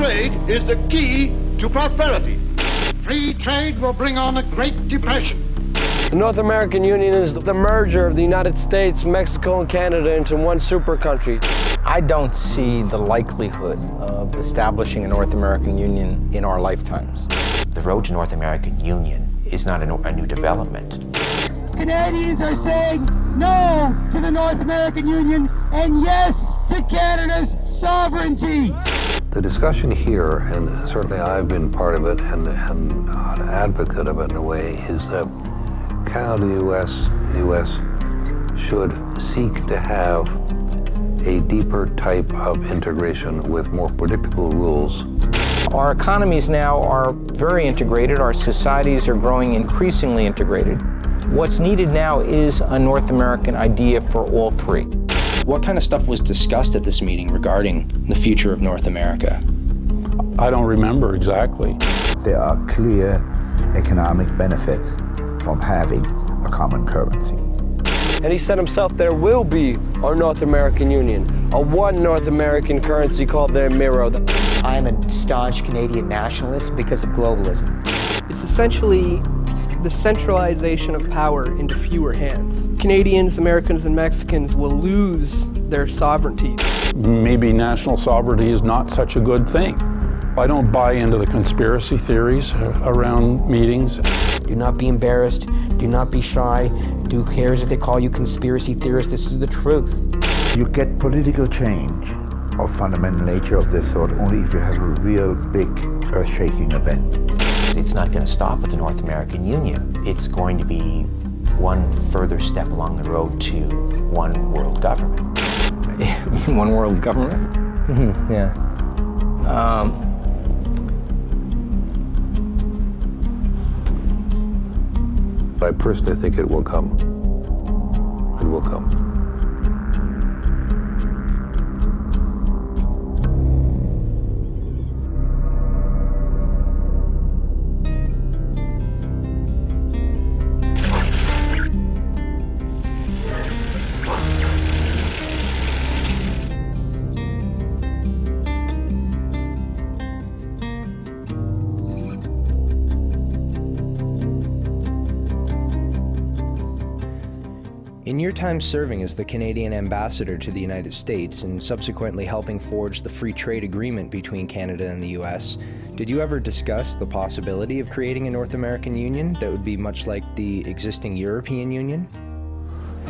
trade is the key to prosperity. Free trade will bring on a Great Depression. The North American Union is the merger of the United States, Mexico, and Canada into one super country. I don't see the likelihood of establishing a North American Union in our lifetimes. The road to North American Union is not a new development. Canadians are saying no to the North American Union and yes to Canada's sovereignty. The discussion here, and certainly I've been part of it and an advocate of it in a way, is that Canada, the U.S. should seek to have a deeper type of integration with more predictable rules. Our economies now are very integrated. Our societies are growing increasingly integrated. What's needed now is a North American idea for all three. What kind of stuff was discussed at this meeting regarding the future of North America? I don't remember exactly. There are clear economic benefits from having a common currency. And he said himself there will be our North American Union, a one North American currency called the Miro. I'm a staunch Canadian nationalist because of globalism. It's essentially the centralization of power into fewer hands. Canadians, Americans, and Mexicans will lose their sovereignty. Maybe national sovereignty is not such a good thing. I don't buy into the conspiracy theories around meetings. Do not be embarrassed. Do not be shy. Who cares if they call you conspiracy theorists? This is the truth. You get political change of fundamental nature of this sort only if you have a real big earth-shaking event. It's not going to stop with the North American Union. It's going to be one further step along the road to one world government. One world government? Yeah. I personally think it will come. It will come. In your time serving as the Canadian ambassador to the United States and subsequently helping forge the free trade agreement between Canada and the U.S., did you ever discuss the possibility of creating a North American Union that would be much like the existing European Union?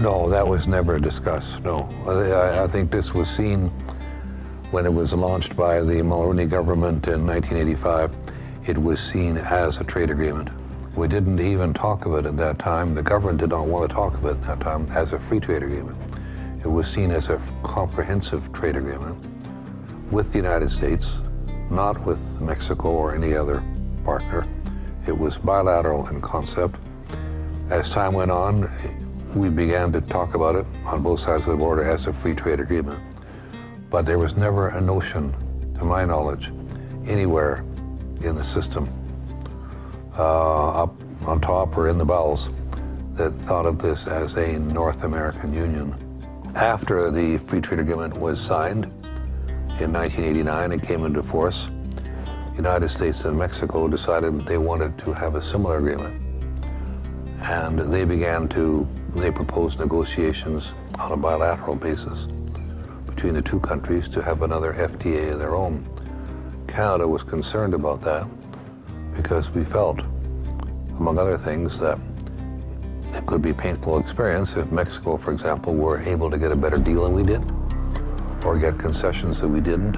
No, that was never discussed, no. I think this was seen when it was launched by the Mulroney government in 1985. It was seen as a trade agreement. We didn't even talk of it at that time. The government did not want to talk of it at that time as a free trade agreement. It was seen as a comprehensive trade agreement with the United States, not with Mexico or any other partner. It was bilateral in concept. As time went on, we began to talk about it on both sides of the border as a free trade agreement. But there was never a notion, to my knowledge, anywhere in the system up on top or in the bowels that thought of this as a North American Union. After the free trade agreement was signed in 1989 and came into force, the United States and Mexico decided they wanted to have a similar agreement. And they proposed negotiations on a bilateral basis between the two countries to have another FTA of their own. Canada was concerned about that because we felt, among other things, that it could be a painful experience if Mexico, for example, were able to get a better deal than we did, or get concessions that we didn't,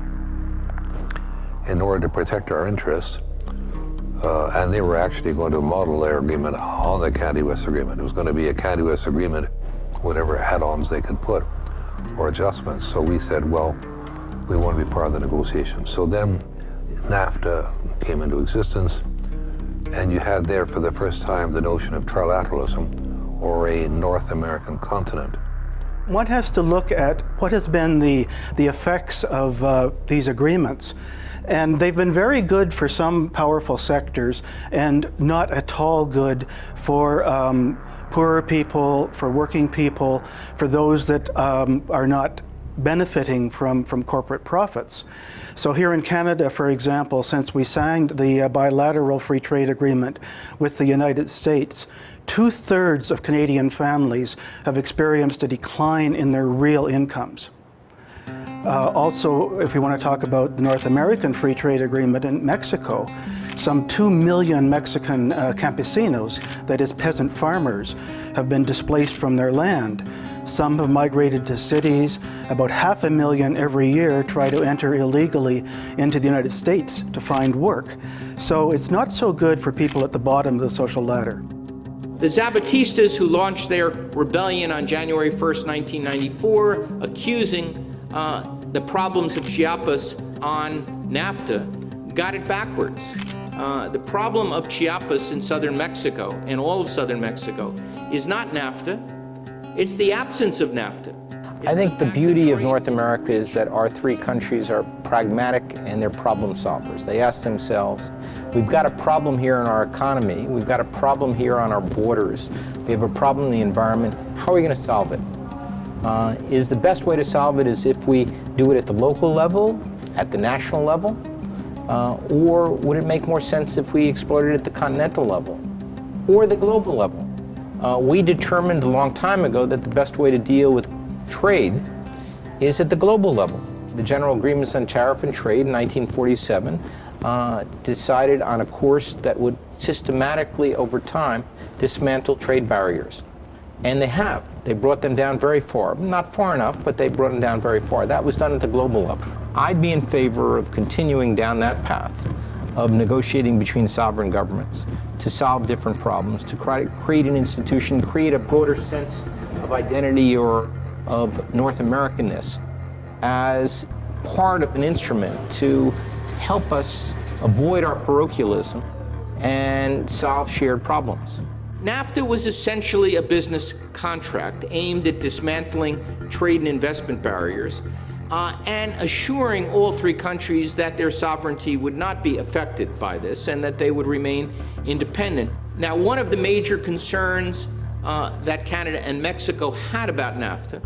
in order to protect our interests. And they were actually going to model their agreement on the Canada-US agreement. It was going to be a Canada-US agreement, whatever add-ons they could put, or adjustments. So we said, well, we want to be part of the negotiation. So then NAFTA came into existence, and you had there for the first time the notion of trilateralism, or a North American continent. One has to look at what has been the effects of these agreements. And they've been very good for some powerful sectors and not at all good for poorer people, for working people, for those that are not benefiting from corporate profits. So here in Canada, for example, since we signed the bilateral free trade agreement with the United States, 2/3 of Canadian families have experienced a decline in their real incomes. Also, if we want to talk about the North American Free Trade Agreement in Mexico, some 2 million Mexican campesinos, that is peasant farmers, have been displaced from their land. Some have migrated to cities. About 500,000 every year try to enter illegally into the United States to find work. So it's not so good for people at the bottom of the social ladder. The Zapatistas, who launched their rebellion on January 1st, 1994, accusing the problems of Chiapas on NAFTA, got it backwards. The problem of Chiapas in southern Mexico, and all of southern Mexico, is not NAFTA, it's the absence of NAFTA. I think the beauty of North America is that our three countries are pragmatic and they're problem solvers. They ask themselves, we've got a problem here in our economy, we've got a problem here on our borders, we have a problem in the environment, how are we going to solve it? Is the best way to solve it is if we do it at the local level, at the national level, or would it make more sense if we explored it at the continental level or the global level? We determined a long time ago that the best way to deal with trade is at the global level. The General Agreements on Tariff and Trade in 1947 decided on a course that would systematically, over time, dismantle trade barriers. And they have. They brought them down very far. Not far enough, but they brought them down very far. That was done at the global level. I'd be in favor of continuing down that path of negotiating between sovereign governments to solve different problems, to create an institution, create a broader sense of identity or of North Americanness as part of an instrument to help us avoid our parochialism and solve shared problems. NAFTA was essentially a business contract aimed at dismantling trade and investment barriers and assuring all three countries that their sovereignty would not be affected by this and that they would remain independent. Now, one of the major concerns that Canada and Mexico had about NAFTA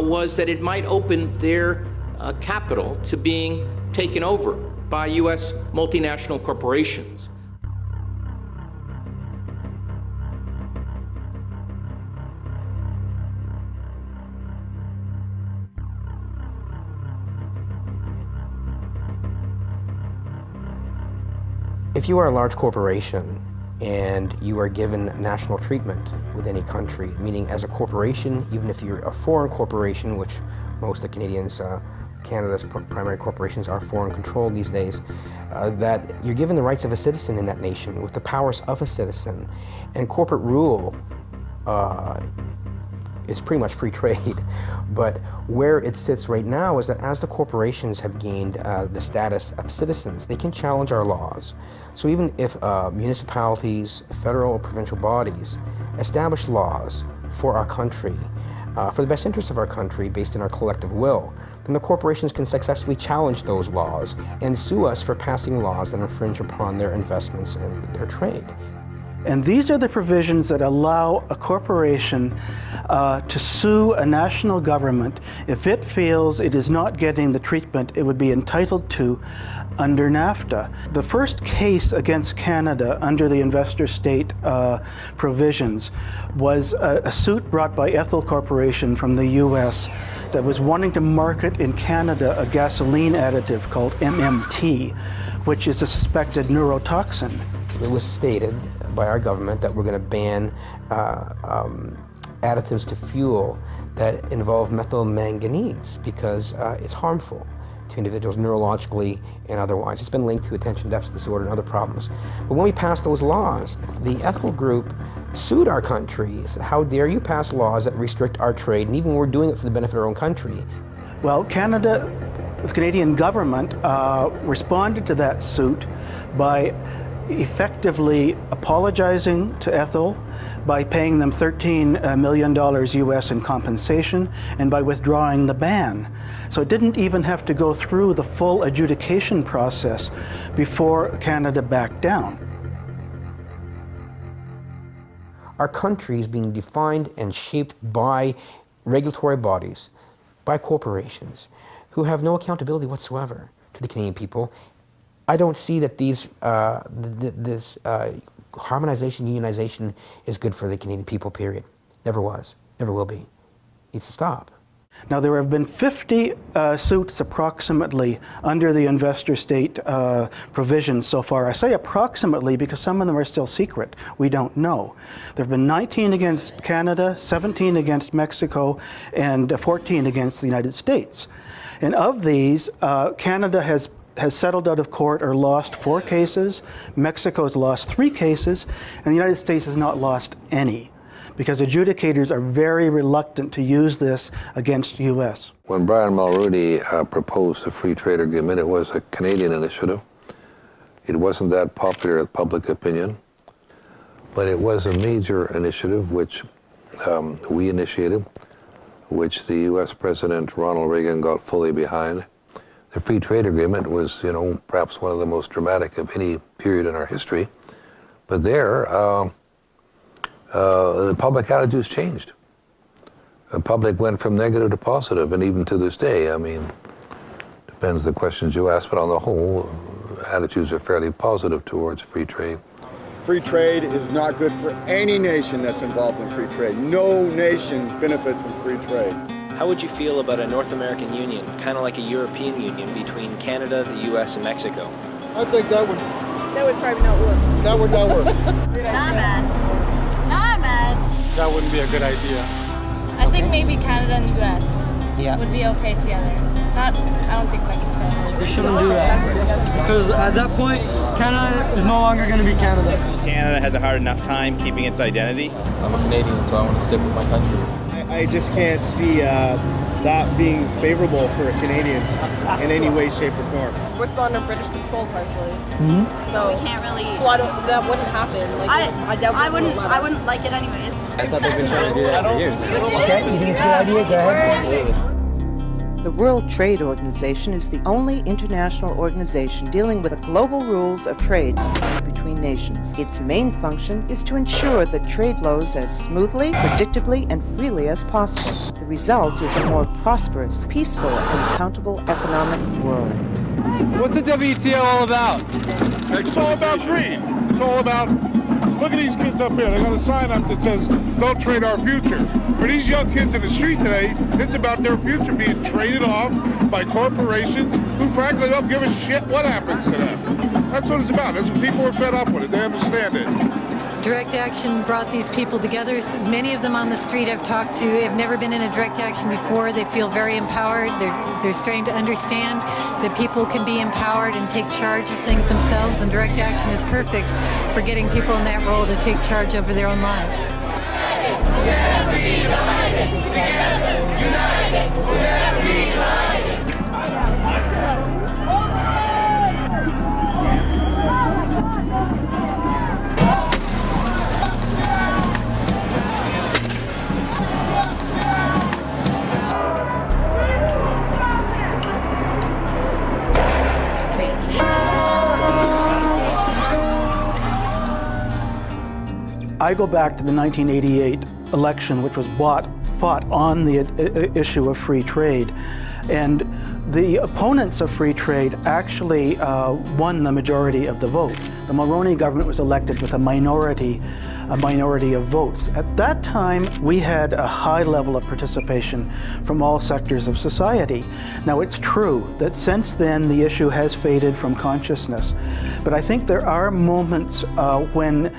was that it might open their capital to being taken over by U.S. multinational corporations. If you are a large corporation and you are given national treatment with any country, meaning as a corporation, even if you're a foreign corporation, which most of Canadians, Canada's primary corporations are foreign controlled these days, that you're given the rights of a citizen in that nation with the powers of a citizen. And corporate rule is pretty much free trade. But where it sits right now is that as the corporations have gained the status of citizens, they can challenge our laws. So even if municipalities, federal or provincial bodies establish laws for our country, for the best interests of our country based on our collective will, then the corporations can successfully challenge those laws and sue us for passing laws that infringe upon their investments and their trade. And these are the provisions that allow a corporation to sue a national government if it feels it is not getting the treatment it would be entitled to under NAFTA. The first case against Canada under the investor state provisions was a suit brought by Ethel Corporation from the US that was wanting to market in Canada a gasoline additive called MMT, which is a suspected neurotoxin. It was stated by our government that we're going to ban additives to fuel that involve methyl manganese because it's harmful to individuals neurologically and otherwise. It's been linked to attention deficit disorder and other problems. But when we passed those laws, the Ethel Group sued our country, said, how dare you pass laws that restrict our trade, and even we're doing it for the benefit of our own country. Well, Canada, the Canadian government responded to that suit by effectively apologizing to Ethel, by paying them $13 million US in compensation, and by withdrawing the ban. So it didn't even have to go through the full adjudication process before Canada backed down. Our country is being defined and shaped by regulatory bodies, by corporations who have no accountability whatsoever to the Canadian people. I don't see that this harmonization, unionization is good for the Canadian people, period. Never was, never will be. Needs to stop. Now, there have been 50 suits approximately under the investor state provisions so far. I say approximately because some of them are still secret. We don't know. There have been 19 against Canada, 17 against Mexico, and 14 against the United States. And of these, Canada has settled out of court or lost 4 cases, Mexico has lost 3 cases, and the United States has not lost any, because adjudicators are very reluctant to use this against U.S. When Brian Mulroney proposed the free trade agreement, it was a Canadian initiative. It wasn't that popular with public opinion, but it was a major initiative which we initiated, which the U.S. President Ronald Reagan got fully behind. The free trade agreement was, perhaps one of the most dramatic of any period in our history. But there, the public attitudes changed. The public went from negative to positive, and even to this day, depends the questions you ask, but on the whole, attitudes are fairly positive towards free trade. Free trade is not good for any nation that's involved in free trade. No nation benefits from free trade. How would you feel about a North American Union, kind of like a European Union between Canada, the U.S., and Mexico? I think that would probably not work. That would not work. Nah, man. That wouldn't be a good idea. I think maybe Canada and the U.S. would be okay together. I don't think Mexico. They shouldn't do that, because at that point, Canada is no longer going to be Canada. Canada has a hard enough time keeping its identity. I'm a Canadian, so I want to stick with my country. I just can't see that being favorable for Canadians in any way, shape, or form. We're still under British control partially, so we can't really. So that wouldn't happen. Like I wouldn't like it anyways. I thought they've been trying to do that for years. Okay, you think it's a good idea? Go ahead. The World Trade Organization is the only international organization dealing with the global rules of trade between nations. Its main function is to ensure that trade flows as smoothly, predictably, and freely as possible. The result is a more prosperous, peaceful, and accountable economic world. What's the WTO all about? It's all about greed. It's all about, look at these kids up here. They got a sign up that says, "Don't trade our future." For these young kids in the street today, it's about their future being traded off by corporations who frankly don't give a shit what happens to them. That's what it's about. That's what people are fed up with it. They understand it. Direct Action brought these people together. Many of them on the street I've talked to have never been in a direct action before. They feel very empowered. They're starting to understand that people can be empowered and take charge of things themselves, and direct action is perfect for getting people in that role to take charge over their own lives. We'll never be divided. Together, united, we'll never be divided. I go back to the 1988 election, which was fought on the issue of free trade. And the opponents of free trade actually won the majority of the vote. The Mulroney government was elected with a minority of votes. At that time, we had a high level of participation from all sectors of society. Now, it's true that since then the issue has faded from consciousness, but I think there are moments when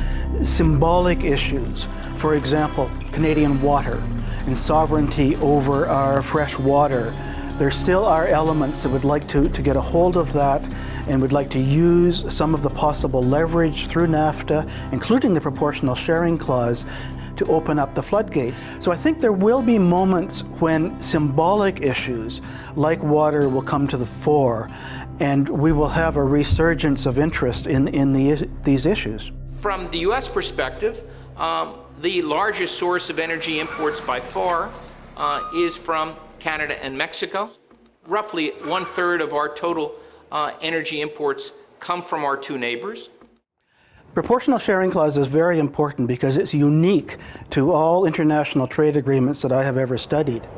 symbolic issues, for example, Canadian water and sovereignty over our fresh water, there still are elements that would like to get a hold of that and would like to use some of the possible leverage through NAFTA, including the proportional sharing clause, to open up the floodgates. So I think there will be moments when symbolic issues like water will come to the fore, and we will have a resurgence of interest in these issues. From the U.S. perspective, the largest source of energy imports by far is from Canada and Mexico. Roughly 1/3 of our total energy imports come from our two neighbors. Proportional sharing clause is very important because it's unique to all international trade agreements that I have ever studied.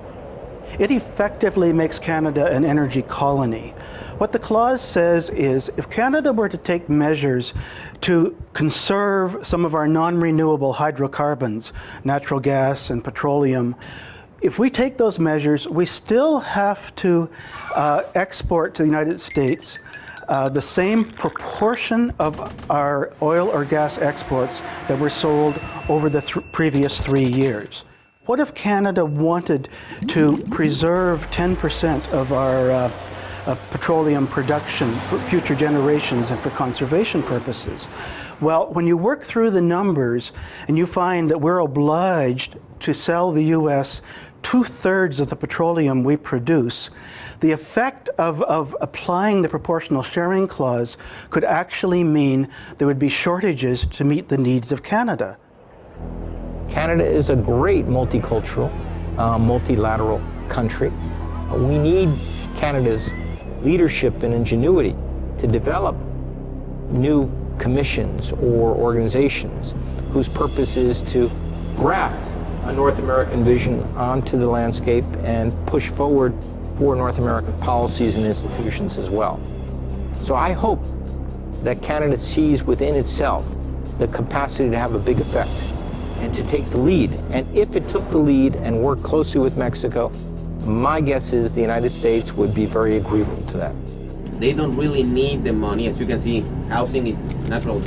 it effectively makes Canada an energy colony. What the clause says is if Canada were to take measures to conserve some of our non-renewable hydrocarbons, natural gas and petroleum, if we take those measures, we still have to export to the United States the same proportion of our oil or gas exports that were sold over the previous 3 years. What if Canada wanted to preserve 10% of our petroleum production for future generations and for conservation purposes? Well, when you work through the numbers and you find that we're obliged to sell the U.S. 2/3 of the petroleum we produce, the effect of applying the proportional sharing clause could actually mean there would be shortages to meet the needs of Canada. Canada is a great multicultural, multilateral country. We need Canada's leadership and ingenuity to develop new commissions or organizations whose purpose is to graft a North American vision onto the landscape and push forward for North American policies and institutions as well. So I hope that Canada sees within itself the capacity to have a big effect and to take the lead. And if it took the lead and worked closely with Mexico, my guess is the United States would be very agreeable to that. They don't really need the money. As you can see, housing is natural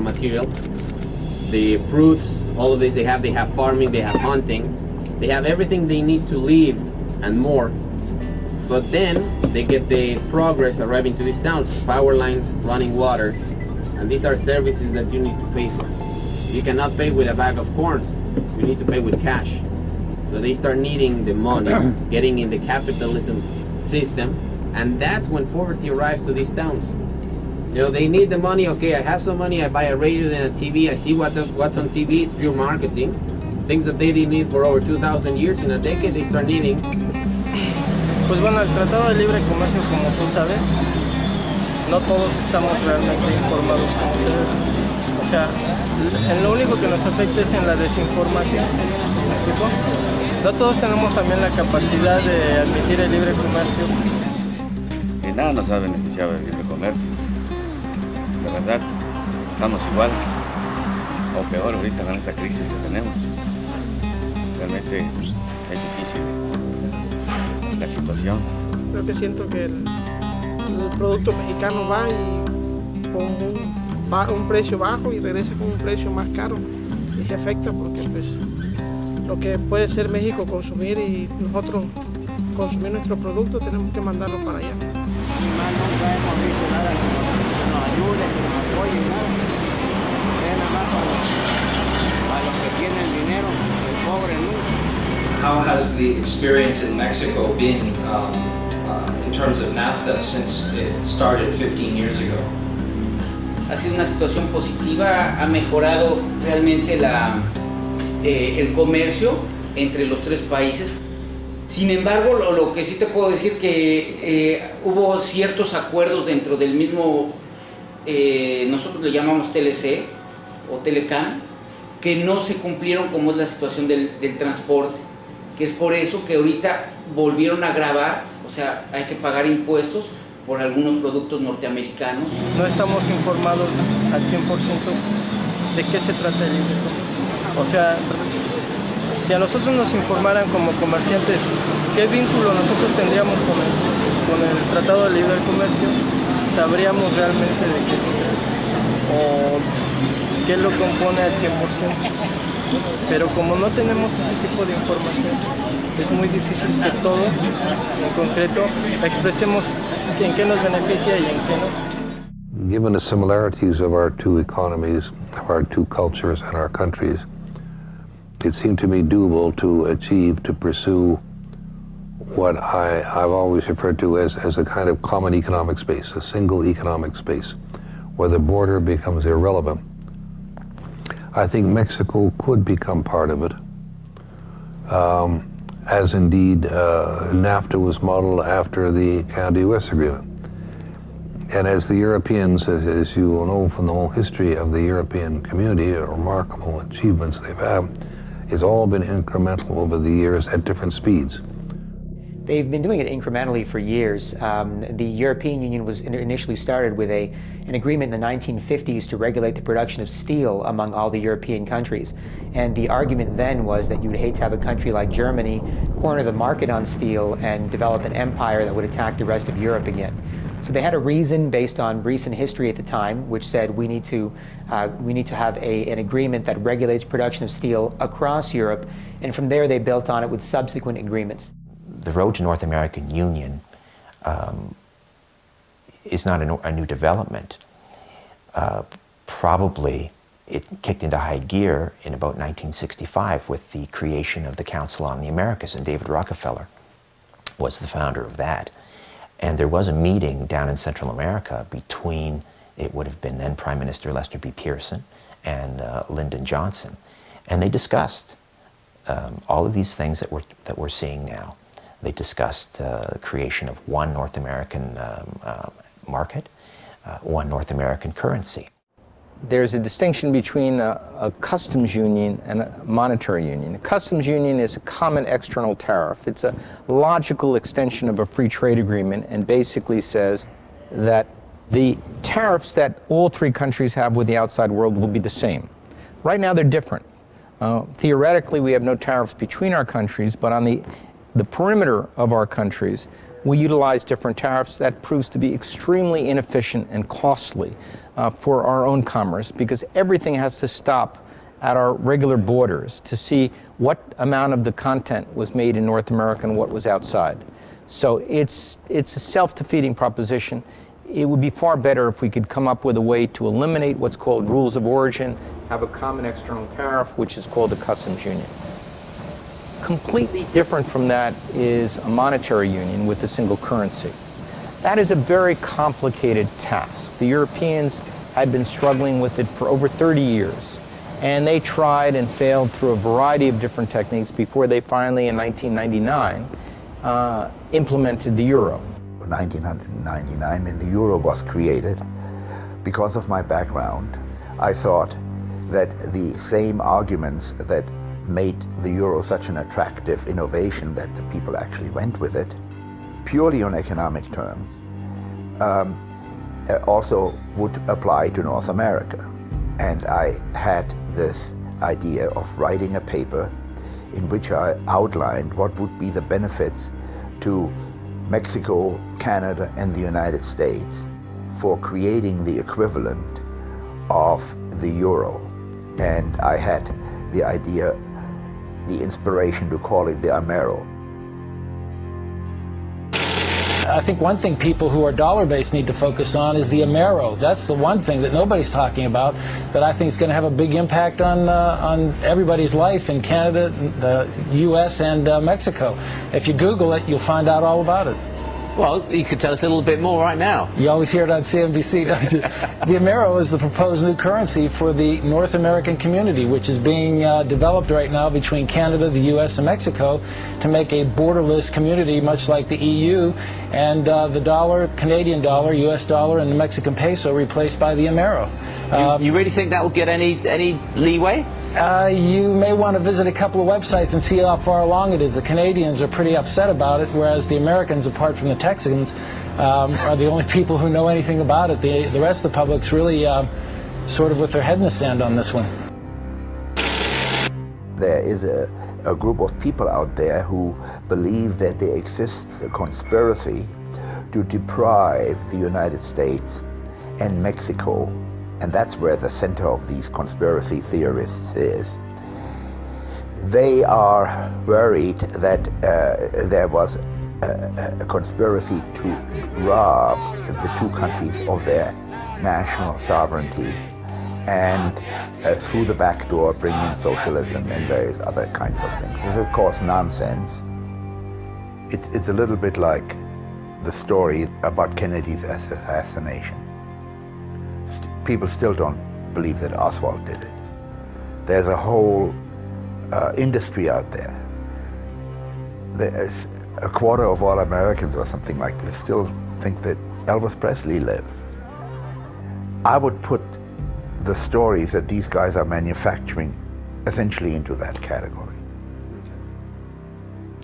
materials. The fruits, all of this they have farming, they have hunting, they have everything they need to live and more. But then they get the progress arriving to these towns, power lines, running water, and these are services that you need to pay for. You cannot pay with a bag of corn, you need to pay with cash. So they start needing the money, getting in the capitalism system, and that's when poverty arrives to these towns. You know, they need the money. Okay, I have some money, I buy a radio and a TV, I see what's on TV, it's pure marketing. Things that they didn't need for over 2,000 years, in a decade they start needing. Pues bueno, el Tratado de Libre Comercio, como tú sabes, no todos estamos realmente informados como se debe. O sea, en lo único que nos afecta es en la desinformación. ¿Me explico? No todos tenemos también la capacidad de admitir el libre comercio. Que nada nos ha beneficiado el libre comercio. La verdad, estamos igual o peor ahorita con esta crisis que tenemos. Realmente es difícil la situación. Creo que siento que el producto mexicano va y con un precio bajo y regresa con un precio más caro y se afecta porque pues lo que puede ser México consumir y nosotros consumir nuestro producto tenemos que mandarlo para allá. Nunca hemos visto nada que nos ayude, que nos apoye, nada. Es nada más para los que tienen dinero, el pobre nunca. How has the experience in Mexico been in terms of NAFTA since it started 15 years ago? Ha sido una situación positiva, ha mejorado realmente el comercio entre los tres países. Sin embargo, lo que sí te puedo decir que hubo ciertos acuerdos dentro del mismo, nosotros le llamamos TLC o Telecam, que no se cumplieron como es la situación del transporte, que es por eso que ahorita volvieron a gravar, o sea, hay que pagar impuestos por algunos productos norteamericanos. No estamos informados al 100% de qué se trata el libre comercio. O sea, si a nosotros nos informaran como comerciantes qué vínculo nosotros tendríamos con el Tratado de Libre Comercio, sabríamos realmente de qué se trata o qué lo compone al 100%. Pero como no tenemos ese tipo de información, es muy difícil que todo, en concreto, expresemos en qué nos beneficia y en qué no. Given the similarities of our two economies, of our two cultures and our countries, it seemed to me doable to pursue what I've always referred to as a kind of common economic space, a single economic space, where the border becomes irrelevant. I think Mexico could become part of it, as indeed NAFTA was modeled after the Canada-US agreement. And as the Europeans, as you will know from the whole history of the European community, remarkable achievements they've had, it's all been incremental over the years at different speeds. They've been doing it incrementally for years. The European Union was initially started with an agreement in the 1950s to regulate the production of steel among all the European countries. And the argument then was that you would hate to have a country like Germany corner the market on steel and develop an empire that would attack the rest of Europe again. So they had a reason based on recent history at the time, which said we need to have an agreement that regulates production of steel across Europe. And from there, they built on it with subsequent agreements. The road to North American Union is not a new development. Probably it kicked into high gear in about 1965 with the creation of the Council on the Americas, and David Rockefeller was the founder of that. And there was a meeting down in Central America between, it would have been then Prime Minister Lester B. Pearson and Lyndon Johnson, and they discussed all of these things that we're seeing now. They discussed the creation of one North American market, one North American currency. There's a distinction between a customs union and a monetary union. A customs union is a common external tariff. It's a logical extension of a free trade agreement and basically says that the tariffs that all three countries have with the outside world will be the same. Right now they're different. Theoretically, we have no tariffs between our countries, but on the perimeter of our countries, we utilize different tariffs. That proves to be extremely inefficient and costly for our own commerce, because everything has to stop at our regular borders to see what amount of the content was made in North America and what was outside. So it's a self-defeating proposition. It would be far better if we could come up with a way to eliminate what's called rules of origin, have a common external tariff, which is called a customs union. Completely different from that is a monetary union with a single currency. That is a very complicated task. The Europeans had been struggling with it for over 30 years, and they tried and failed through a variety of different techniques before they finally, in 1999, implemented the euro. In 1999, when the euro was created, because of my background, I thought that the same arguments that made the euro such an attractive innovation that the people actually went with it, purely on economic terms, also would apply to North America. And I had this idea of writing a paper in which I outlined what would be the benefits to Mexico, Canada, and the United States for creating the equivalent of the euro. And I had the idea, the inspiration to call it the Amero. I think one thing people who are dollar-based need to focus on is the Amero. That's the one thing that nobody's talking about that I think is going to have a big impact on everybody's life in Canada, the U.S., and Mexico. If you Google it, you'll find out all about it. Well, you could tell us a little bit more right now. You always hear it on CNBC, don't you? The Amero is the proposed new currency for the North American community, which is being developed right now between Canada, the U.S., and Mexico to make a borderless community, much like the EU, and the dollar, Canadian dollar, U.S. dollar, and the Mexican peso replaced by the Amero. You really think that will get any leeway? You may want to visit a couple of websites and see how far along it is. The Canadians are pretty upset about it, whereas the Americans, apart from the Texans, are the only people who know anything about it. The rest of the public's really sort of with their head in the sand on this one. There is a group of people out there who believe that there exists a conspiracy to deprive the United States and Mexico, and that's where the center of these conspiracy theorists is. They are worried that there was a conspiracy to rob the two countries of their national sovereignty and through the back door bring in socialism and various other kinds of things. This is, of course, nonsense. It's a little bit like the story about Kennedy's assassination. People still don't believe that Oswald did it. There's a whole industry out there. There's a quarter of all Americans or something like this still think that Elvis Presley lives. I would put the stories that these guys are manufacturing essentially into that category.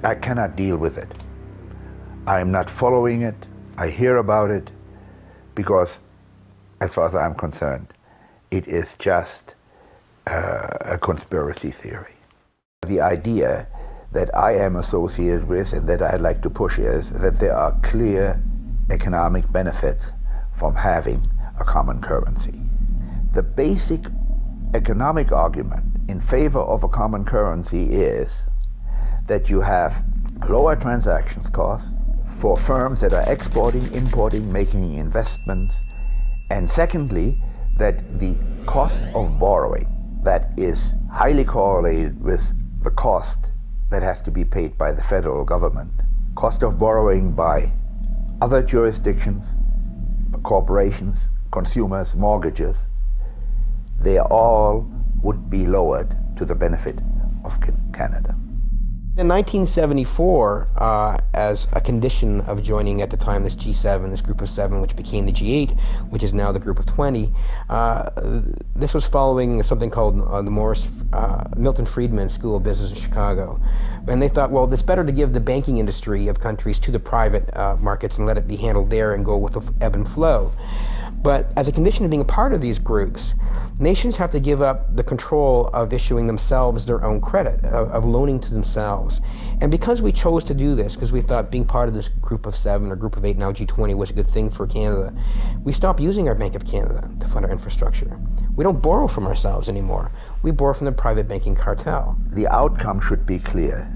I cannot deal with it. I'm not following it. I hear about it because, as far as I'm concerned, it is just a conspiracy theory. The idea that I am associated with and that I'd like to push is that there are clear economic benefits from having a common currency. The basic economic argument in favor of a common currency is that you have lower transactions costs for firms that are exporting, importing, making investments, and secondly, that the cost of borrowing that is highly correlated with the cost that has to be paid by the federal government, cost of borrowing by other jurisdictions, corporations, consumers, mortgages, they all would be lowered to the benefit of Canada. In 1974, as a condition of joining at the time this G7, this group of 7, which became the G8, which is now the group of 20, this was following something called the Milton Friedman School of Business in Chicago. And they thought, well, it's better to give the banking industry of countries to the private markets and let it be handled there and go with the ebb and flow. But as a condition of being a part of these groups, nations have to give up the control of issuing themselves their own credit, of loaning to themselves. And because we chose to do this, because we thought being part of this group of 7 or group of 8, now G20, was a good thing for Canada, we stopped using our Bank of Canada to fund our infrastructure. We don't borrow from ourselves anymore. We borrow from the private banking cartel. The outcome should be clear.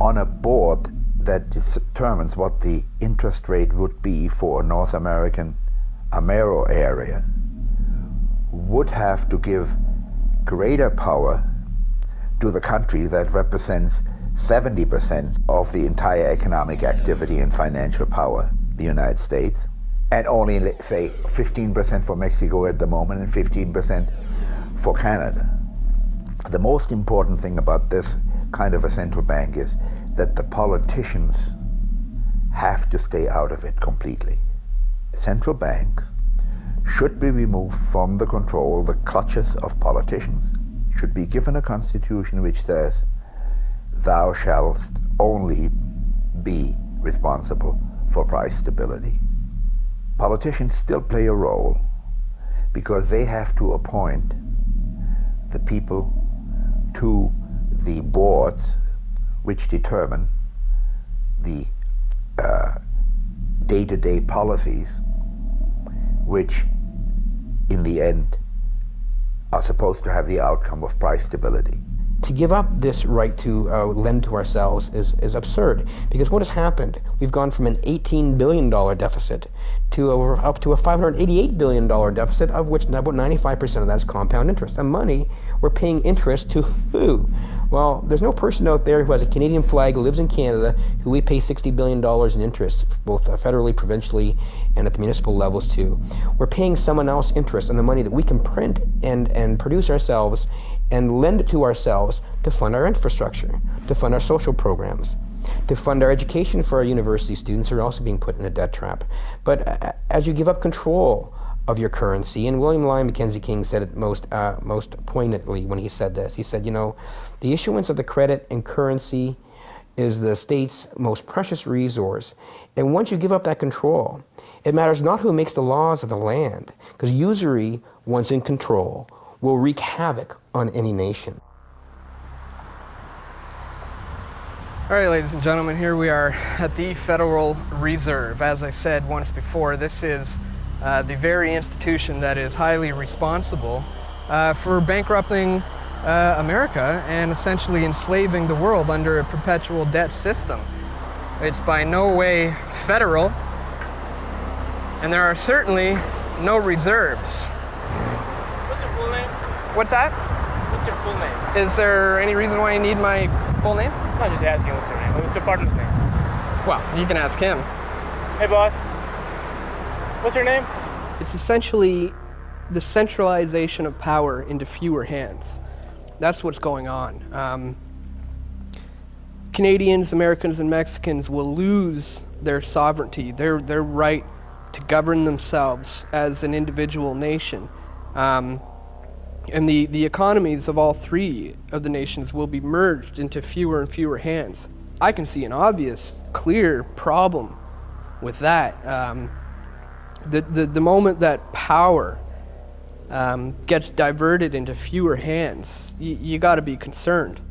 On a board that determines what the interest rate would be for a North American Amero area, would have to give greater power to the country that represents 70% of the entire economic activity and financial power, the United States, and only, say, 15% for Mexico at the moment and 15% for Canada. The most important thing about this kind of a central bank is that the politicians have to stay out of it completely. Central banks should be removed from the control, the clutches of politicians, should be given a constitution which says, thou shalt only be responsible for price stability. Politicians still play a role because they have to appoint the people to the boards which determine the day-to-day policies which in the end are supposed to have the outcome of price stability. To give up this right to lend to ourselves is absurd, because what has happened? We've gone from an $18 billion deficit to up to a $588 billion deficit, of which about 95% of that is compound interest. And money, we're paying interest to who? Well, there's no person out there who has a Canadian flag, who lives in Canada, who we pay $60 billion in interest, both federally, provincially, and at the municipal levels too. We're paying someone else interest on the money that we can print and produce ourselves and lend it to ourselves to fund our infrastructure, to fund our social programs, to fund our education for our university students who are also being put in a debt trap. But as you give up control of your currency, and William Lyon Mackenzie King said it most poignantly when he said this. He said, you know, the issuance of the credit and currency is the state's most precious resource. And once you give up that control, it matters not who makes the laws of the land, because usury, once in control, will wreak havoc on any nation. All right, ladies and gentlemen, here we are at the Federal Reserve. As I said once before, this is the very institution that is highly responsible for bankrupting America and essentially enslaving the world under a perpetual debt system. It's by no way federal, and there are certainly no reserves. What's your full name? What's that? What's your full name? Is there any reason why you need my full name? I'm just asking what's your name. What's your partner's name? Well, you can ask him. Hey, boss. What's your name? It's essentially the centralization of power into fewer hands. That's what's going on. Canadians, Americans, and Mexicans will lose their sovereignty, their right to govern themselves as an individual nation. And the economies of all three of the nations will be merged into fewer and fewer hands. I can see an obvious, clear problem with that. The moment that power gets diverted into fewer hands, you got to be concerned.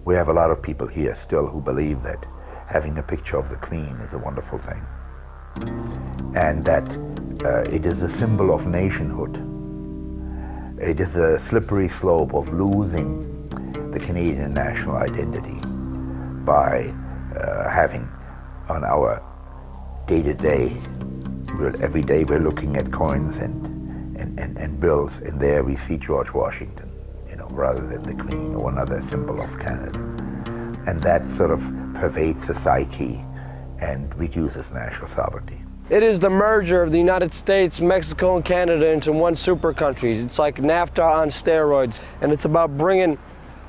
We have a lot of people here still who believe that having a picture of the Queen is a wonderful thing, and that it is a symbol of nationhood. It is a slippery slope of losing the Canadian national identity by having on our day-to-day, every day we're looking at coins and bills, and there we see George Washington, rather than the Queen or another symbol of Canada. And that sort of pervades the psyche and reduces national sovereignty. It is the merger of the United States, Mexico, and Canada into one super country. It's like NAFTA on steroids, and it's about bringing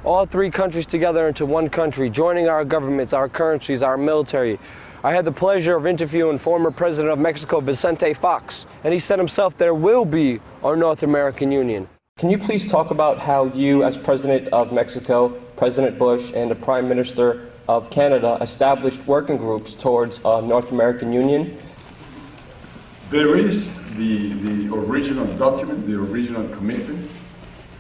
all three countries together into one country, joining our governments, our currencies, our military. I had the pleasure of interviewing former President of Mexico, Vicente Fox, and he said himself, there will be a North American Union. Can you please talk about how you, as President of Mexico, President Bush, and the Prime Minister of Canada established working groups towards a North American Union? There is the original document, the original commitment,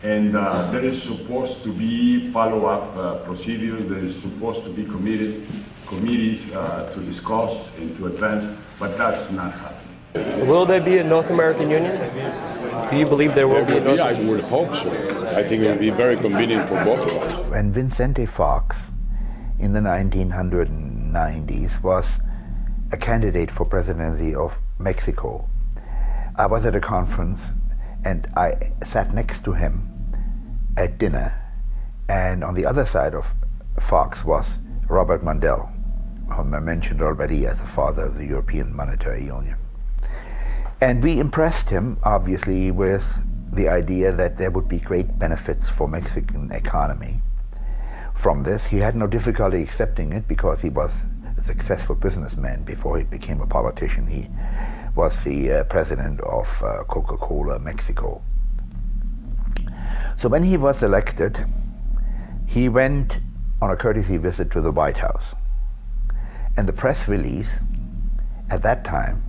and there is supposed to be follow-up procedures. There is supposed to be committees to discuss and to advance, but that's not happening. Will there be a North American Union? Do you believe there will be a North American Union? I would hope so. I think it will be very convenient for both of us. When Vicente Fox in the 1990s was a candidate for presidency of Mexico, I was at a conference and I sat next to him at dinner, and on the other side of Fox was Robert Mundell, whom I mentioned already as the father of the European Monetary Union. And we impressed him, obviously, with the idea that there would be great benefits for Mexican economy from this. He had no difficulty accepting it because he was a successful businessman before he became a politician. He was the president of Coca-Cola Mexico. So when he was elected, he went on a courtesy visit to the White House. And the press release at that time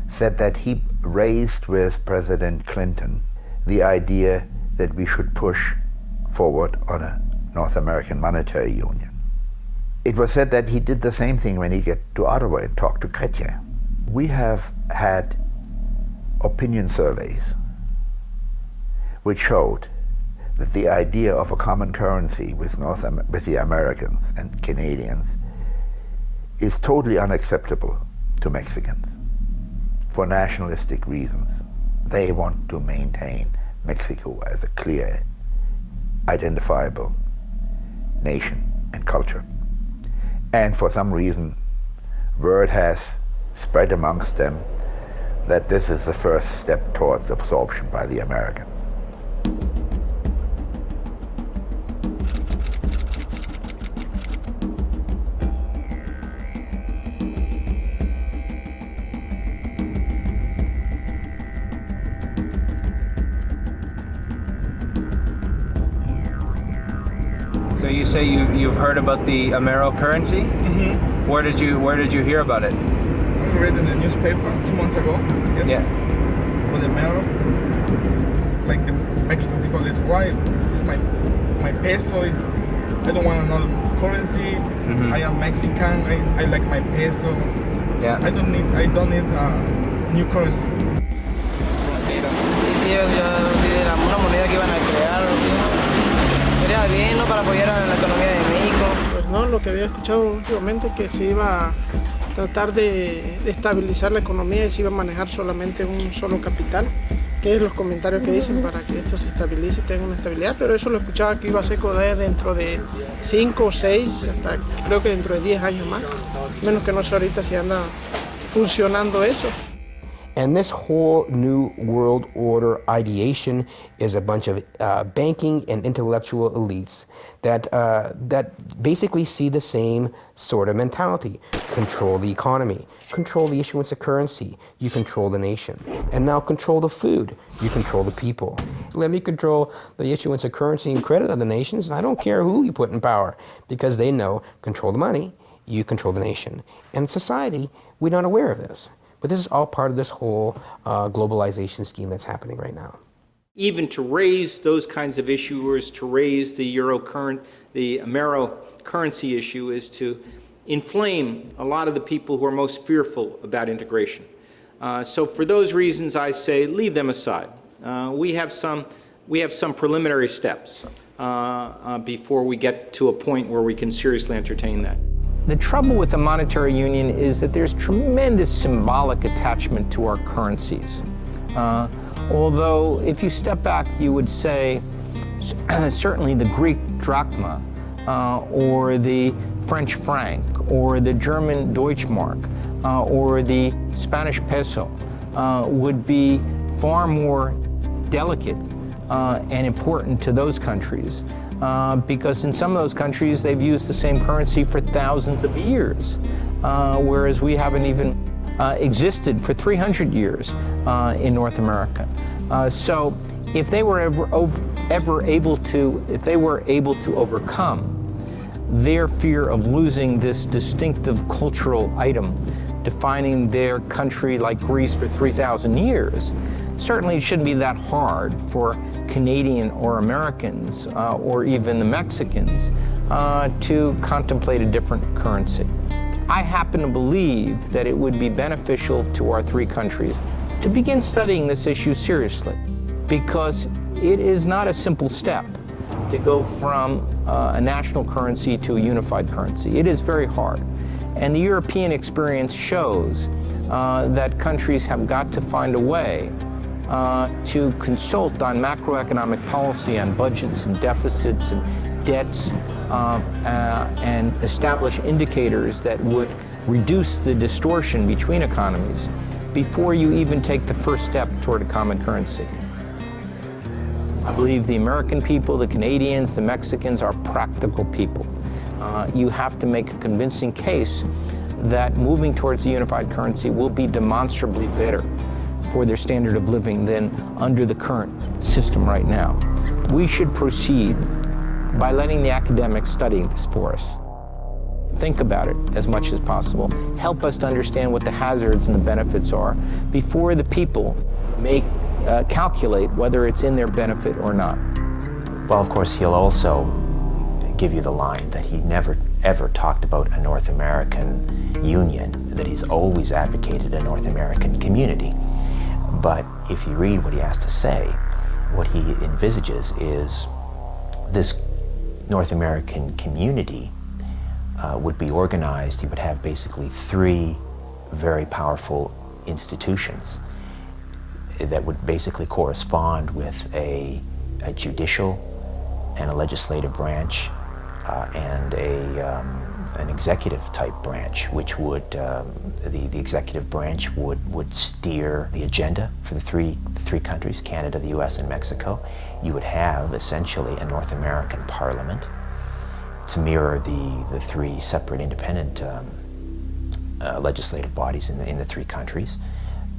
said that he raised with President Clinton the idea that we should push forward on a North American monetary union. It was said that he did the same thing when he got to Ottawa and talked to Chrétien. We have had opinion surveys which showed that the idea of a common currency with the Americans and Canadians is totally unacceptable to Mexicans for nationalistic reasons. They want to maintain Mexico as a clear, identifiable nation and culture. And for some reason, word has spread amongst them that this is the first step towards absorption by the Americans. So you say you've heard about the Amero currency? Mm-hmm. Where did you hear about it? I read in the newspaper 2 months ago. Yes. Yeah. For the Amero, like the Mexican people is why is my peso is, I don't want another currency. Mm-hmm. I am Mexican. I like my peso. Yeah. I don't need new currency. Sí, era una moneda que iban a crear. Sería bien, ¿no? Para apoyar a la economía de México. Pues no, lo que había escuchado últimamente que se iba a tratar de estabilizar la economía y se iba a manejar solamente un solo capital, que es los comentarios que dicen para que esto se estabilice y tenga una estabilidad, pero eso lo escuchaba que iba a ser dentro de 5 o 6, hasta creo que dentro de 10 años más, menos que no sé ahorita si anda funcionando eso. And this whole new world order ideation is a bunch of banking and intellectual elites that basically see the same sort of mentality. Control the economy, control the issuance of currency, you control the nation. And now control the food, you control the people. Let me control the issuance of currency and credit of the nations, and I don't care who you put in power, because they know control the money, you control the nation. And society, we're not aware of this. But this is all part of this whole globalization scheme that's happening right now. Even to raise those kinds of issuers, to raise the Amero currency issue, is to inflame a lot of the people who are most fearful about integration. So for those reasons, I say leave them aside. We have some preliminary steps before we get to a point where we can seriously entertain that. The trouble with the monetary union is that there's tremendous symbolic attachment to our currencies. Although, if you step back, you would say certainly the Greek drachma, or the French franc, or the German Deutschmark, or the Spanish peso would be far more delicate and important to those countries. Because in some of those countries, they've used the same currency for thousands of years, whereas we haven't even existed for 300 years in North America. So if they were ever able to overcome their fear of losing this distinctive cultural item defining their country like Greece for 3,000 years, certainly it shouldn't be that hard for Canadian or Americans or even the Mexicans to contemplate a different currency. I happen to believe that it would be beneficial to our three countries to begin studying this issue seriously, because it is not a simple step to go from a national currency to a unified currency. It is very hard. And the European experience shows that countries have got to find a way to consult on macroeconomic policy, on budgets and deficits and debts, and establish indicators that would reduce the distortion between economies before you even take the first step toward a common currency. I believe the American people, the Canadians, the Mexicans are practical people. You have to make a convincing case that moving towards a unified currency will be demonstrably better for their standard of living than under the current system right now. We should proceed by letting the academics study this for us. Think about it as much as possible. Help us to understand what the hazards and the benefits are before the people may calculate whether it's in their benefit or not. Well, of course, he'll also give you the line that he never ever talked about a North American union, that he's always advocated a North American community. But if you read what he has to say, what he envisages is this North American community would be organized. He would have basically three very powerful institutions that would basically correspond with a judicial and a legislative branch and an executive type branch, which would the executive branch would steer the agenda for the three countries, Canada, the US, and Mexico. You would have essentially a North American parliament to mirror the three separate independent legislative bodies in the three countries,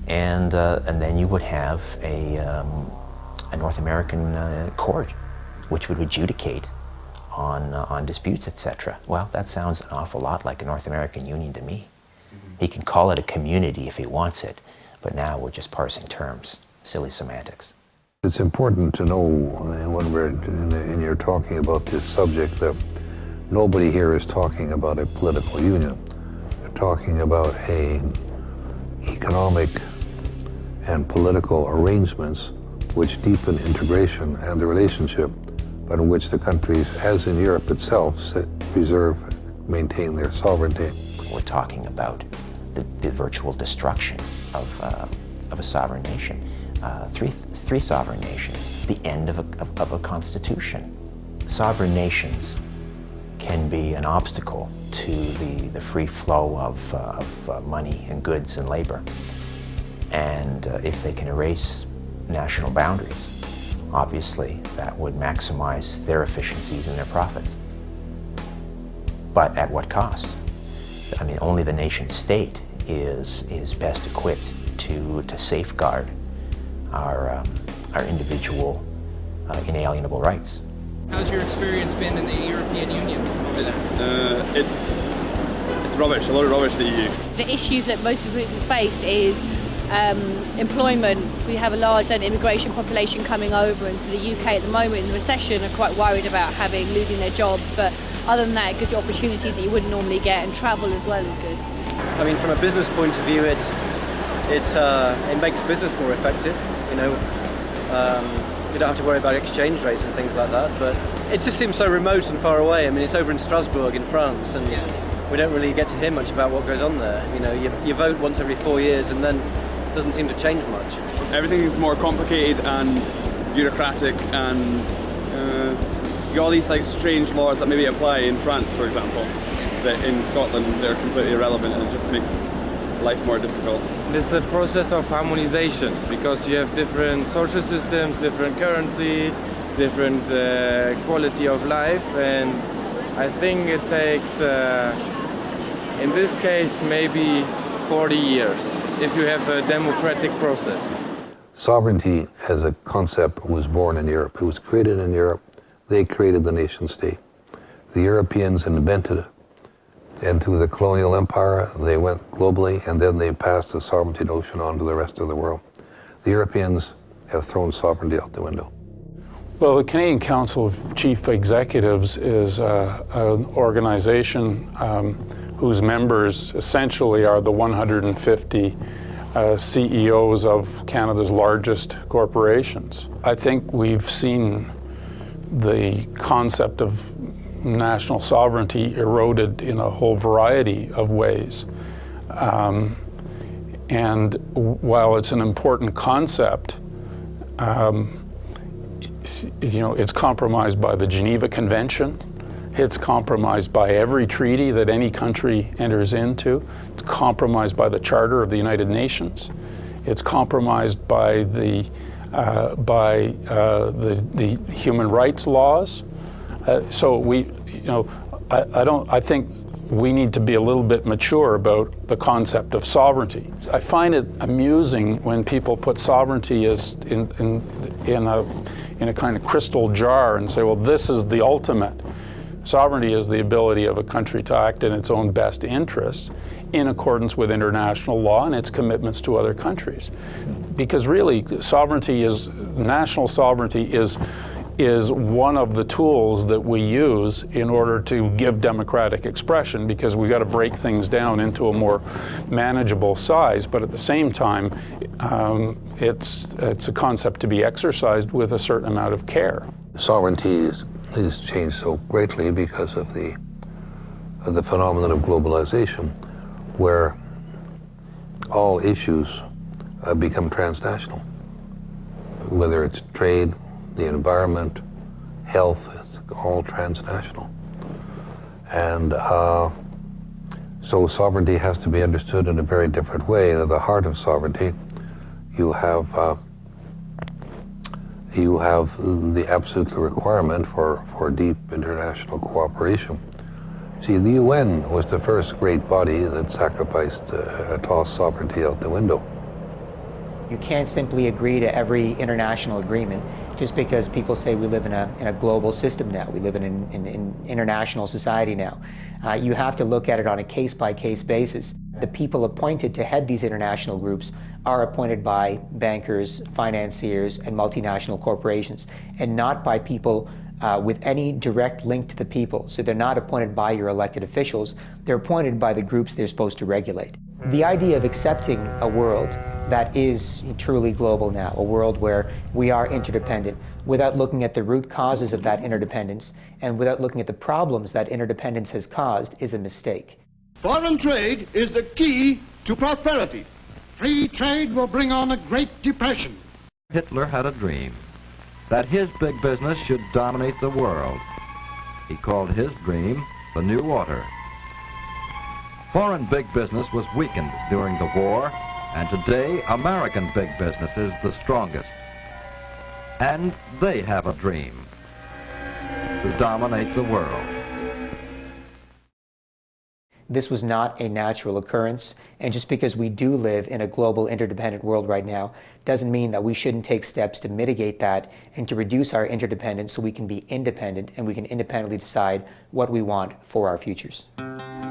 and then you would have a North American court, which would adjudicate on disputes, etc. Well, that sounds an awful lot like a North American union to me. He can call it a community if he wants it, but now we're just parsing terms, silly semantics. It's important to know when you're talking about this subject that nobody here is talking about a political union. They're talking about economic and political arrangements which deepen integration and the relationship, but in which the countries, as in Europe itself, maintain their sovereignty. We're talking about the virtual destruction of a sovereign nation. Three sovereign nations, the end of a constitution. Sovereign nations can be an obstacle to the free flow of money and goods and labor. And if they can erase national boundaries, obviously that would maximize their efficiencies and their profits. But at what cost? I mean, only the nation state is best equipped to safeguard our individual inalienable rights. How's your experience been in the European Union over there? It's rubbish, a lot of rubbish, the EU. The issues that most people face is employment. We have a large immigration population coming over, and so the UK at the moment in the recession are quite worried about losing their jobs, but other than that, it gives you opportunities that you wouldn't normally get, and travel as well is good. I mean, from a business point of view, it makes business more effective. You know, you don't have to worry about exchange rates and things like that, but it just seems so remote and far away. I mean, it's over in Strasbourg in France, and we don't really get to hear much about what goes on there. You know, you vote once every 4 years, and then it doesn't seem to change much. Everything is more complicated and bureaucratic, and you got all these like strange laws that maybe apply in France, for example, that in Scotland they're completely irrelevant, and it just makes life more difficult. It's a process of harmonization, because you have different social systems, different currency, different quality of life, and I think it takes, in this case, maybe 40 years if you have a democratic process. Sovereignty as a concept was born in Europe. It was created in Europe. They created the nation state. The Europeans invented it. And through the colonial empire, they went globally, and then they passed the sovereignty notion on to the rest of the world. The Europeans have thrown sovereignty out the window. Well, the Canadian Council of Chief Executives is an organization whose members essentially are the 150 CEOs of Canada's largest corporations. I think we've seen the concept of national sovereignty eroded in a whole variety of ways. And while it's an important concept, you know, it's compromised by the Geneva Convention. It's compromised by every treaty that any country enters into. It's compromised by the Charter of the United Nations. It's compromised by the human rights laws. So I think we need to be a little bit mature about the concept of sovereignty. I find it amusing when people put sovereignty as in a kind of crystal jar and say, well, this is the ultimate. Sovereignty is the ability of a country to act in its own best interest in accordance with international law and its commitments to other countries. Because really, national sovereignty is one of the tools that we use in order to give democratic expression, because we've got to break things down into a more manageable size, but at the same time, it's a concept to be exercised with a certain amount of care. Sovereignty has changed so greatly because of the phenomenon of globalization, where all issues become transnational, whether it's trade, the environment, health, it's all transnational. And so sovereignty has to be understood in a very different way. And at the heart of sovereignty, you have the absolute requirement for deep international cooperation. See, the UN was the first great body that sacrificed, tossed sovereignty out the window. You can't simply agree to every international agreement just because people say we live in a global system now. We live in an international society now. You have to look at it on a case-by-case basis. The people appointed to head these international groups are appointed by bankers, financiers, and multinational corporations, and not by people with any direct link to the people. So they're not appointed by your elected officials, they're appointed by the groups they're supposed to regulate. The idea of accepting a world that is truly global now, a world where we are interdependent, without looking at the root causes of that interdependence and without looking at the problems that interdependence has caused, is a mistake. Foreign trade is the key to prosperity. Free trade will bring on a Great Depression. Hitler had a dream that his big business should dominate the world. He called his dream the New Order. Foreign big business was weakened during the war And today, American big business is the strongest. And they have a dream to dominate the world. This was not a natural occurrence, and just because we do live in a global interdependent world right now doesn't mean that we shouldn't take steps to mitigate that and to reduce our interdependence so we can be independent and we can independently decide what we want for our futures.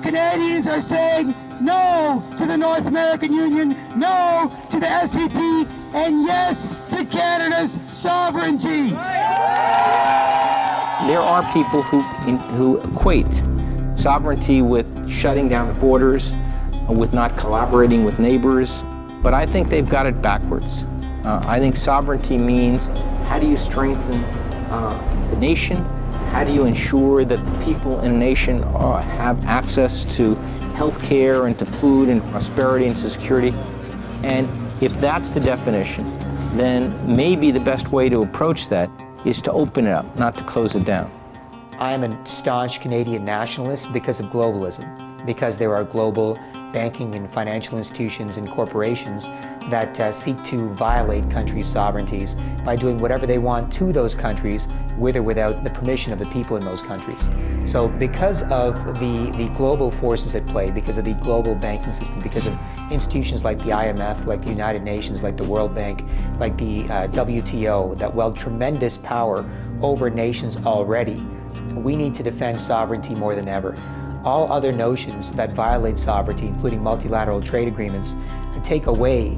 Canadians are saying no to the North American Union, no to the SPP, and yes to Canada's sovereignty. There are people who equate sovereignty with shutting down the borders, with not collaborating with neighbors, but I think they've got it backwards. I think sovereignty means how do you strengthen the nation? How do you ensure that the people in a nation have access to health care and to food and prosperity and to security? And if that's the definition, then maybe the best way to approach that is to open it up, not to close it down. I am a staunch Canadian nationalist because of globalism, because there are global banking and financial institutions and corporations that seek to violate countries' sovereignties by doing whatever they want to those countries with or without the permission of the people in those countries. So because of the global forces at play, because of the global banking system, because of institutions like the IMF, like the United Nations, like the World Bank, like the WTO, that wield tremendous power over nations already, we need to defend sovereignty more than ever. All other notions that violate sovereignty, including multilateral trade agreements, take away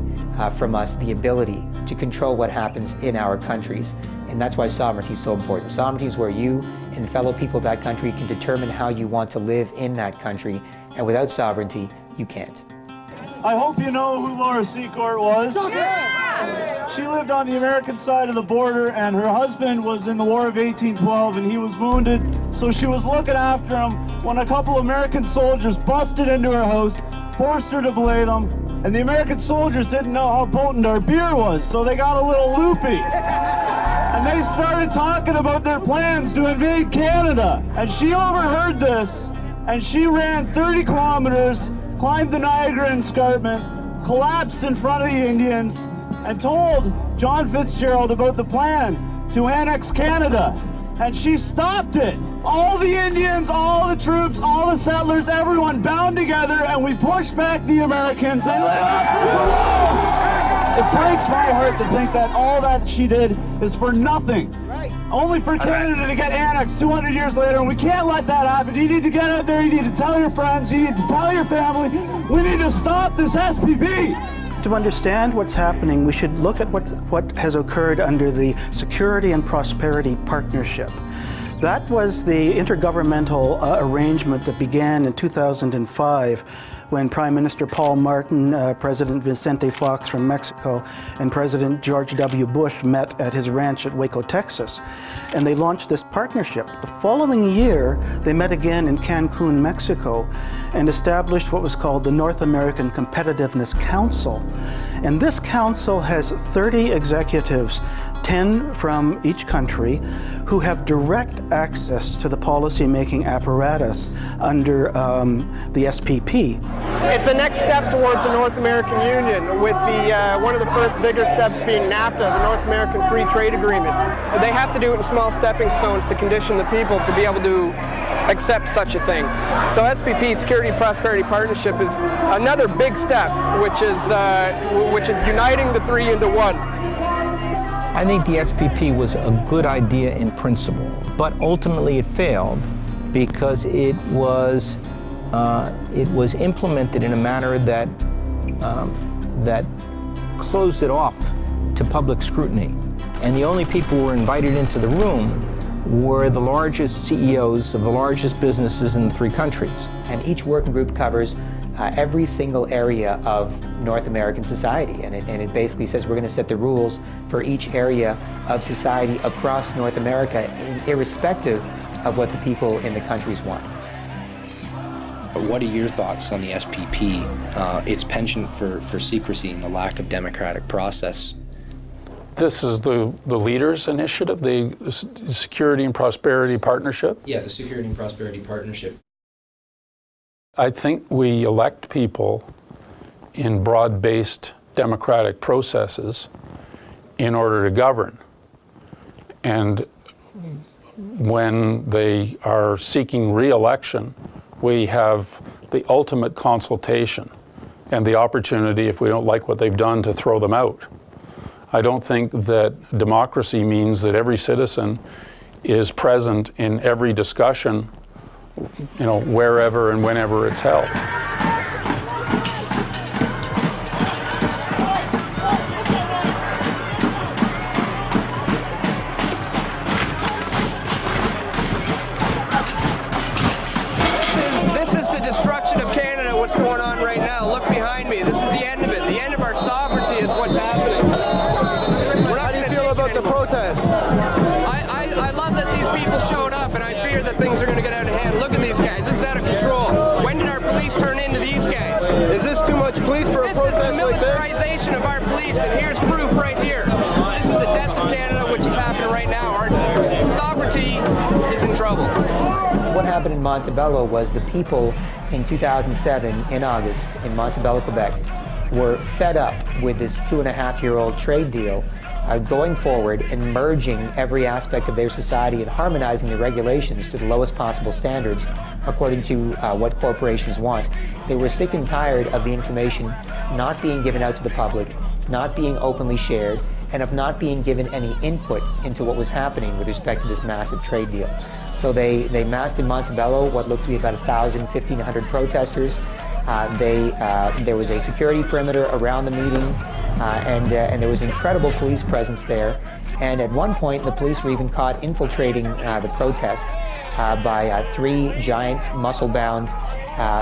from us the ability to control what happens in our countries. And that's why sovereignty is so important. Sovereignty is where you and fellow people of that country can determine how you want to live in that country. And without sovereignty, you can't. I hope you know who Laura Secord was. Yeah. She lived on the American side of the border, and her husband was in the War of 1812, and he was wounded. So she was looking after him when a couple American soldiers busted into her house, forced her to belay them, and the American soldiers didn't know how potent our beer was, so they got a little loopy. And they started talking about their plans to invade Canada. And she overheard this, and she ran 30 kilometers, climbed the Niagara Escarpment, collapsed in front of the Indians, and told John Fitzgerald about the plan to annex Canada. And she stopped it. All the Indians, all the troops, all the settlers, everyone bound together, and we pushed back the Americans. They let us alone. It breaks my heart to think that all that she did is for nothing. Right. Only for Canada to get annexed 200 years later, and we can't let that happen. You need to get out there, you need to tell your friends, you need to tell your family, we need to stop this SPP. To understand what's happening, we should look at what has occurred under the Security and Prosperity Partnership. That was the intergovernmental arrangement that began in 2005 when Prime Minister Paul Martin, President Vicente Fox from Mexico, and President George W. Bush met at his ranch at Waco, Texas. And they launched this partnership. The following year, they met again in Cancun, Mexico, and established what was called the North American Competitiveness Council. And this council has 30 executives, 10 from each country, who have direct access to the policy-making apparatus under the SPP. It's the next step towards the North American Union, with one of the first bigger steps being NAFTA, the North American Free Trade Agreement. They have to do it in small stepping stones to condition the people to be able to accept such a thing. So SPP, Security and Prosperity Partnership, is another big step, which is uniting the three into one. I think the SPP was a good idea in principle, but ultimately it failed because it was implemented in a manner that closed it off to public scrutiny. And the only people who were invited into the room were the largest CEOs of the largest businesses in the three countries. And each working group covers every single area of North American society, and it basically says we're going to set the rules for each area of society across North America, irrespective of what the people in the countries want. What are your thoughts on the SPP, its penchant for secrecy and the lack of democratic process? This is the leaders' initiative, the Security and Prosperity Partnership? Yeah, the Security and Prosperity Partnership. I think we elect people in broad-based democratic processes in order to govern. And when they are seeking re-election, we have the ultimate consultation and the opportunity, if we don't like what they've done, to throw them out. I don't think that democracy means that every citizen is present in every discussion, wherever and whenever it's held. This is the destruction of Canada, what's going on right now. Look behind me. This is the end of it. The end of our sovereignty is what's happening. How do you feel about the protest? I love that these people showed up, and I fear that things are going to get out of hand. Look at these guys. This is out of control. When did our police turn into these guys? Is this too much police for a protest like this? This is the militarization of our police, and here's proof right here. This is the death of Canada, which is happening right now. Our sovereignty is in trouble. What happened in Montebello was the people in 2007, in August, in Montebello, Quebec, were fed up with this 2.5-year-old trade deal going forward and merging every aspect of their society and harmonizing the regulations to the lowest possible standards according to what corporations want. They were sick and tired of the information not being given out to the public, not being openly shared, and of not being given any input into what was happening with respect to this massive trade deal. So they massed in Montebello what looked to be about 1,000, 1,500 protesters. There was a security perimeter around the meeting, and there was incredible police presence there. And at one point, the police were even caught infiltrating the protest by 3 giant, muscle-bound,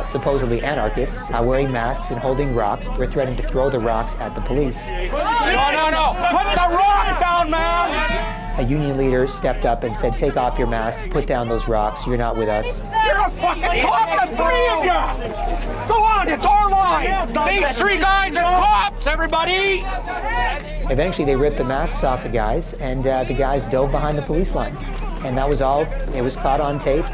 supposedly anarchists wearing masks and holding rocks. They're threatening to throw the rocks at the police. No! Put the rock down, man! A union leader stepped up and said, "Take off your masks, put down those rocks, you're not with us." You're a fucking cop, the 3 of you! Go on, it's our line! These 3 guys are cops, everybody! Eventually they ripped the masks off the guys, and the guys dove behind the police line. And that was all. It was caught on tape.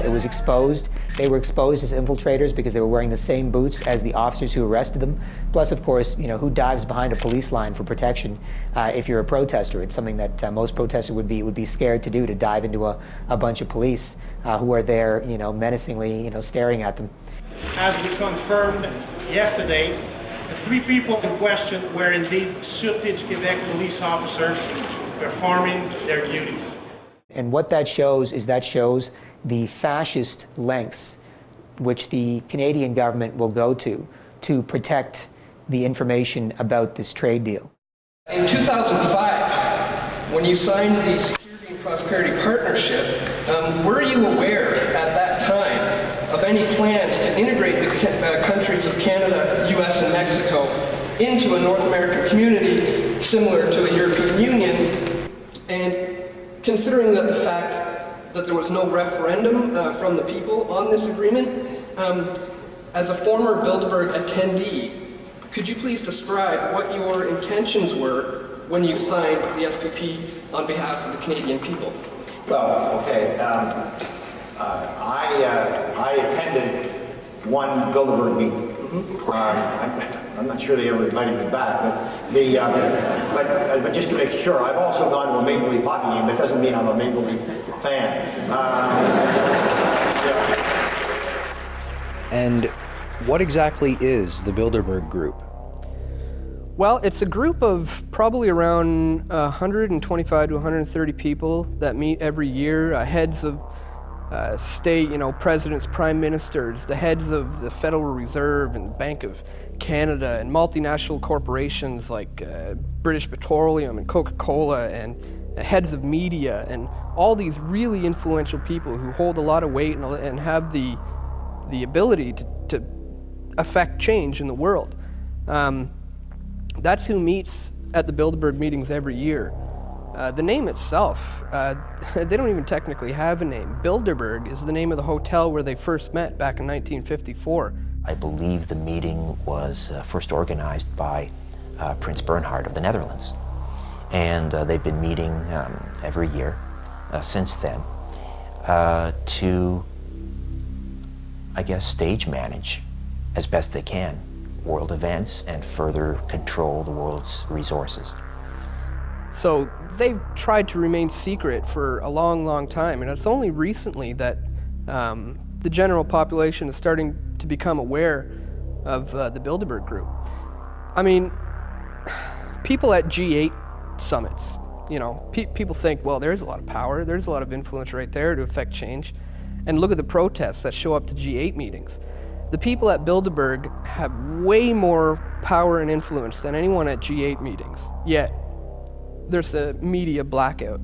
It was exposed. They were exposed as infiltrators because they were wearing the same boots as the officers who arrested them. Plus, of course, who dives behind a police line for protection if you're a protester? It's something that most protesters would be scared to do, to dive into a bunch of police who are there, menacingly, staring at them. As we confirmed yesterday, the 3 people in question were indeed suited Quebec police officers performing their duties. And what that shows is the fascist lengths which the Canadian government will go to protect the information about this trade deal. In 2005, when you signed the Security and Prosperity Partnership, were you aware at that time of any plans to integrate the countries of Canada, US, and Mexico into a North American community similar to a European Union? And considering that the fact that there was no referendum from the people on this agreement, as a former Bilderberg attendee, could you please describe what your intentions were when you signed the SPP on behalf of the Canadian people? Well, okay, I attended one Bilderberg meeting. I'm not sure they ever invited me back, but just to make sure, I've also gone to a Maple Leaf hockey game. That doesn't mean I'm a Maple Leaf fan. Yeah. And what exactly is the Bilderberg Group? Well, it's a group of probably around 125 to 130 people that meet every year, heads of state, presidents, prime ministers, the heads of the Federal Reserve and Bank of Canada, and multinational corporations like British Petroleum and Coca-Cola, and heads of media, and all these really influential people who hold a lot of weight and have the ability to affect change in the world. That's who meets at the Bilderberg meetings every year. The name itself, they don't even technically have a name. Bilderberg is the name of the hotel where they first met back in 1954. I believe the meeting was first organized by Prince Bernhard of the Netherlands. And they've been meeting every year since then to, I guess, stage manage as best they can world events and further control the world's resources. So they've tried to remain secret for a long, long time, and it's only recently that the general population is starting to become aware of the Bilderberg Group. I mean, people at G8 summits, you know, people think, well, there's a lot of power, there's a lot of influence right there to affect change. And look at the protests that show up to G8 meetings. The people at Bilderberg have way more power and influence than anyone at G8 meetings, yet there's a media blackout.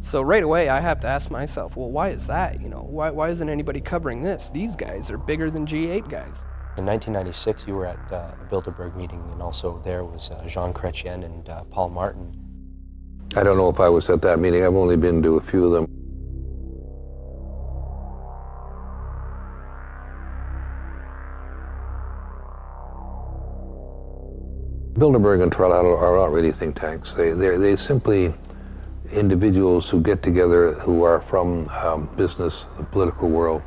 So right away I have to ask myself, well, why is that? You know, why isn't anybody covering this? These guys are bigger than G8 guys. In 1996, you were at a Bilderberg meeting, and also there was Jean Chrétien and Paul Martin. I don't know if I was at that meeting. I've only been to a few of them. Bilderberg and Trilateral are not really think tanks. They simply individuals who get together who are from business, the political world,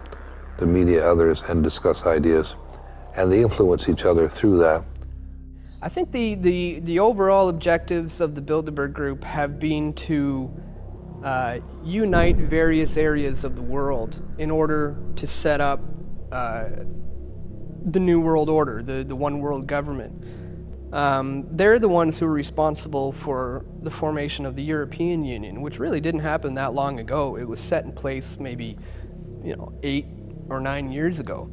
the media, others, and discuss ideas. And they influence each other through that. I think the overall objectives of the Bilderberg Group have been to unite various areas of the world in order to set up the New World Order, the one world government. They're the ones who are responsible for the formation of the European Union, which really didn't happen that long ago. It was set in place maybe, 8 or 9 years ago.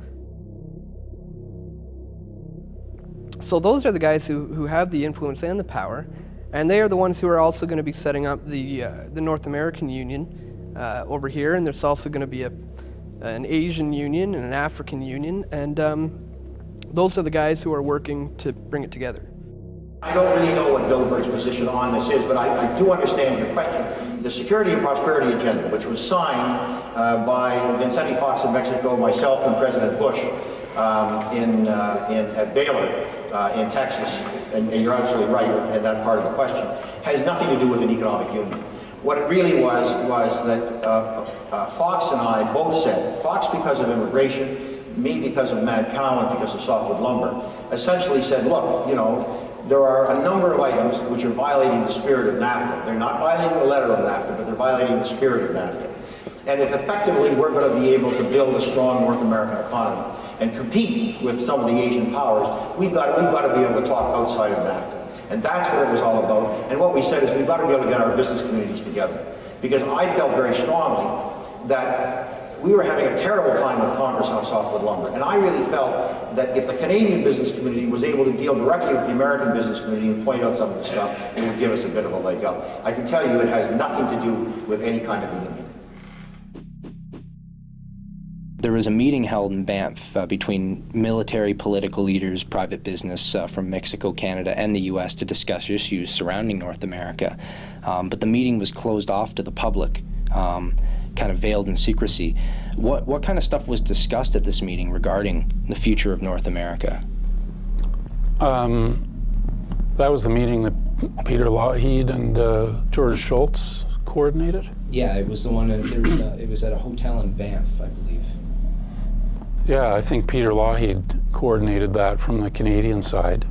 So those are the guys who have the influence and the power, and they are the ones who are also going to be setting up the North American Union over here, and there's also going to be an Asian Union and an African Union, and those are the guys who are working to bring it together. I don't really know what Bilderberg's position on this is, but I do understand your question. The Security and Prosperity Agenda, which was signed by Vicente Fox of Mexico, myself, and President Bush at Baylor in Texas, and you're absolutely right in that part of the question, has nothing to do with an economic union. What it really was that Fox and I both said, Fox because of immigration, me because of Matt Cowan, because of softwood lumber, essentially said, look, there are a number of items which are violating the spirit of NAFTA. They're not violating the letter of NAFTA, but they're violating the spirit of NAFTA. And if effectively we're going to be able to build a strong North American economy and compete with some of the Asian powers, we've got to be able to talk outside of NAFTA. And that's what it was all about. And what we said is we've got to be able to get our business communities together. Because I felt very strongly that we were having a terrible time with Congress on softwood lumber. And I really felt that if the Canadian business community was able to deal directly with the American business community and point out some of the stuff, it would give us a bit of a leg up. I can tell you it has nothing to do with any kind of a union. There was a meeting held in Banff between military, political leaders, private business from Mexico, Canada, and the U.S. to discuss issues surrounding North America. But the meeting was closed off to the public, kind of veiled in secrecy. What kind of stuff was discussed at this meeting regarding the future of North America? That was the meeting that Peter Lougheed and George Shultz coordinated? Yeah, it was the one, it was at a hotel in Banff, I believe. Yeah, I think Peter Lougheed coordinated that from the Canadian side.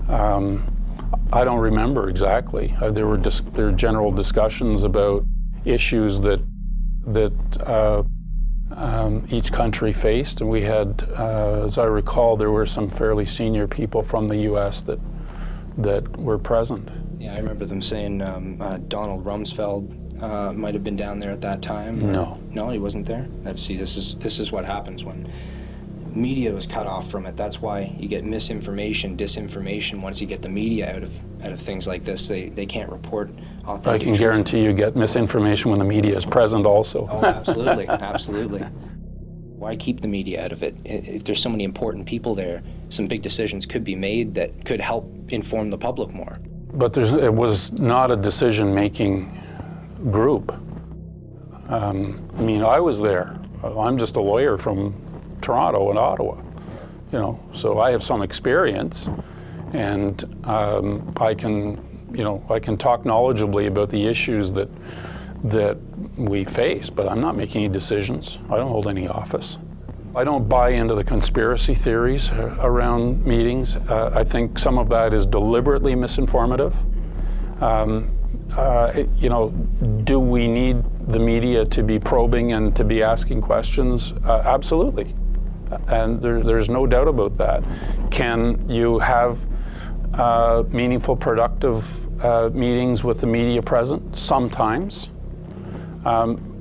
I don't remember exactly. There were general discussions about issues that each country faced, and we had, as I recall, there were some fairly senior people from the U.S. that were present. Yeah, I remember them saying Donald Rumsfeld might have been down there at that time. No. No, he wasn't there? This is what happens when media was cut off from it. That's why you get misinformation, disinformation. Once you get the media out of things like this, they can't report authentic I can guarantee you get misinformation when the media is present also. Oh, absolutely, absolutely. Why keep the media out of it? If there's so many important people there, some big decisions could be made that could help inform the public more. But it was not a decision-making group. I mean, I was there. I'm just a lawyer from Toronto and Ottawa, so I have some experience, and I can talk knowledgeably about the issues that we face, but I'm not making any decisions. I don't hold any office. I don't buy into the conspiracy theories around meetings. I think some of that is deliberately misinformative. Do we need the media to be probing and to be asking questions? Absolutely. And there's no doubt about that. Can you have meaningful, productive meetings with the media present? Sometimes.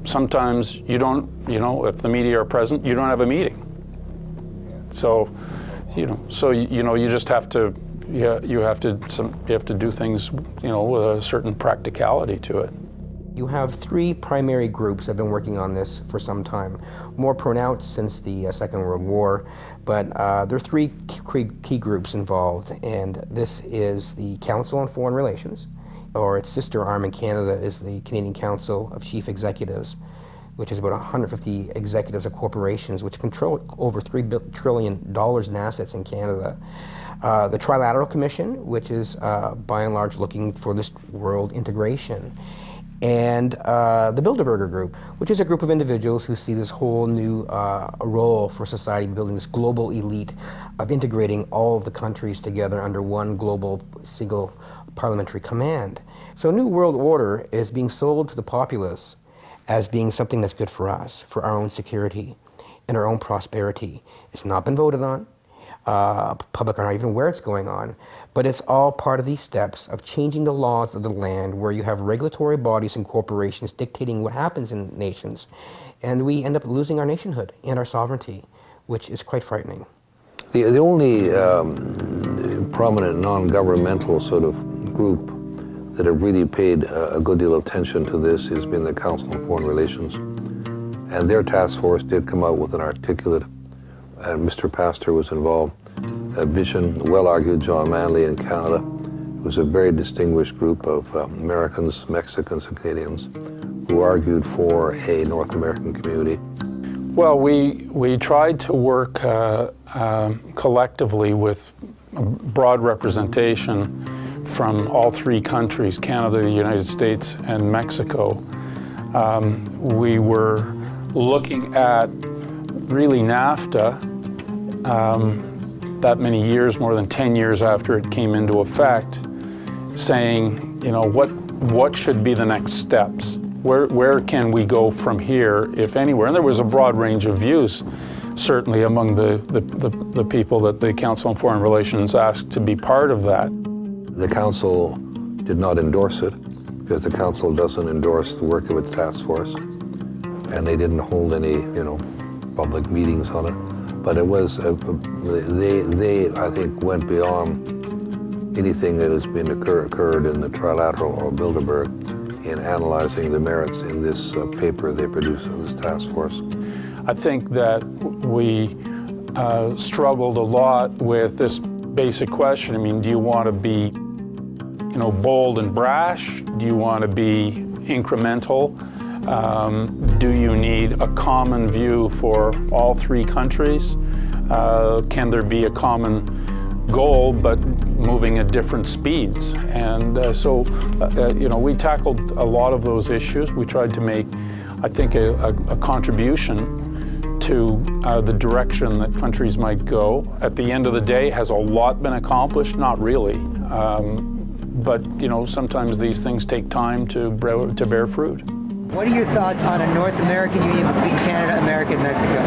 Sometimes you don't, if the media are present, you don't have a meeting. So, you just have to, you have to do things, with a certain practicality to it. You have three primary groups that have been working on this for some time, more pronounced since the Second World War, but there are three key groups involved, and this is the Council on Foreign Relations, or its sister arm in Canada is the Canadian Council of Chief Executives, which is about 150 executives of corporations which control over $3 trillion in assets in Canada. The Trilateral Commission, which is by and large looking for this world integration. And the Bilderberger Group, which is a group of individuals who see this whole new role for society, building this global elite of integrating all of the countries together under one global single parliamentary command. So a new world order is being sold to the populace as being something that's good for us, for our own security and our own prosperity. It's not been voted on. Public are not even aware it's going on, but it's all part of these steps of changing the laws of the land, where you have regulatory bodies and corporations dictating what happens in nations, and we end up losing our nationhood and our sovereignty, which is quite frightening. The only prominent non-governmental sort of group that have really paid a good deal of attention to this has been the Council on Foreign Relations, and their task force did come out with an articulate, and Mr. Pastor was involved, a vision, well-argued. John Manley in Canada. It was a very distinguished group of Americans, Mexicans, and Canadians who argued for a North American community. Well, we tried to work collectively with broad representation from all three countries, Canada, the United States, and Mexico. We were looking at really NAFTA, that many years, more than 10 years after it came into effect, saying, what should be the next steps? Where can we go from here, if anywhere? And there was a broad range of views, certainly among the people that the Council on Foreign Relations asked to be part of that. The Council did not endorse it, because the Council doesn't endorse the work of its task force, and they didn't hold any, public meetings on it. But it was, they I think, went beyond anything that has been occurred in the Trilateral or Bilderberg in analyzing the merits in this paper they produced in this task force. I think that we struggled a lot with this basic question. I mean, do you want to be, bold and brash? Do you want to be incremental? Do you need a common view for all three countries? Can there be a common goal, but moving at different speeds? And we tackled a lot of those issues. We tried to make, I think, a contribution to the direction that countries might go. At the end of the day, has a lot been accomplished? Not really. But sometimes these things take time to bear fruit. What are your thoughts on a North American union between Canada, America, and Mexico?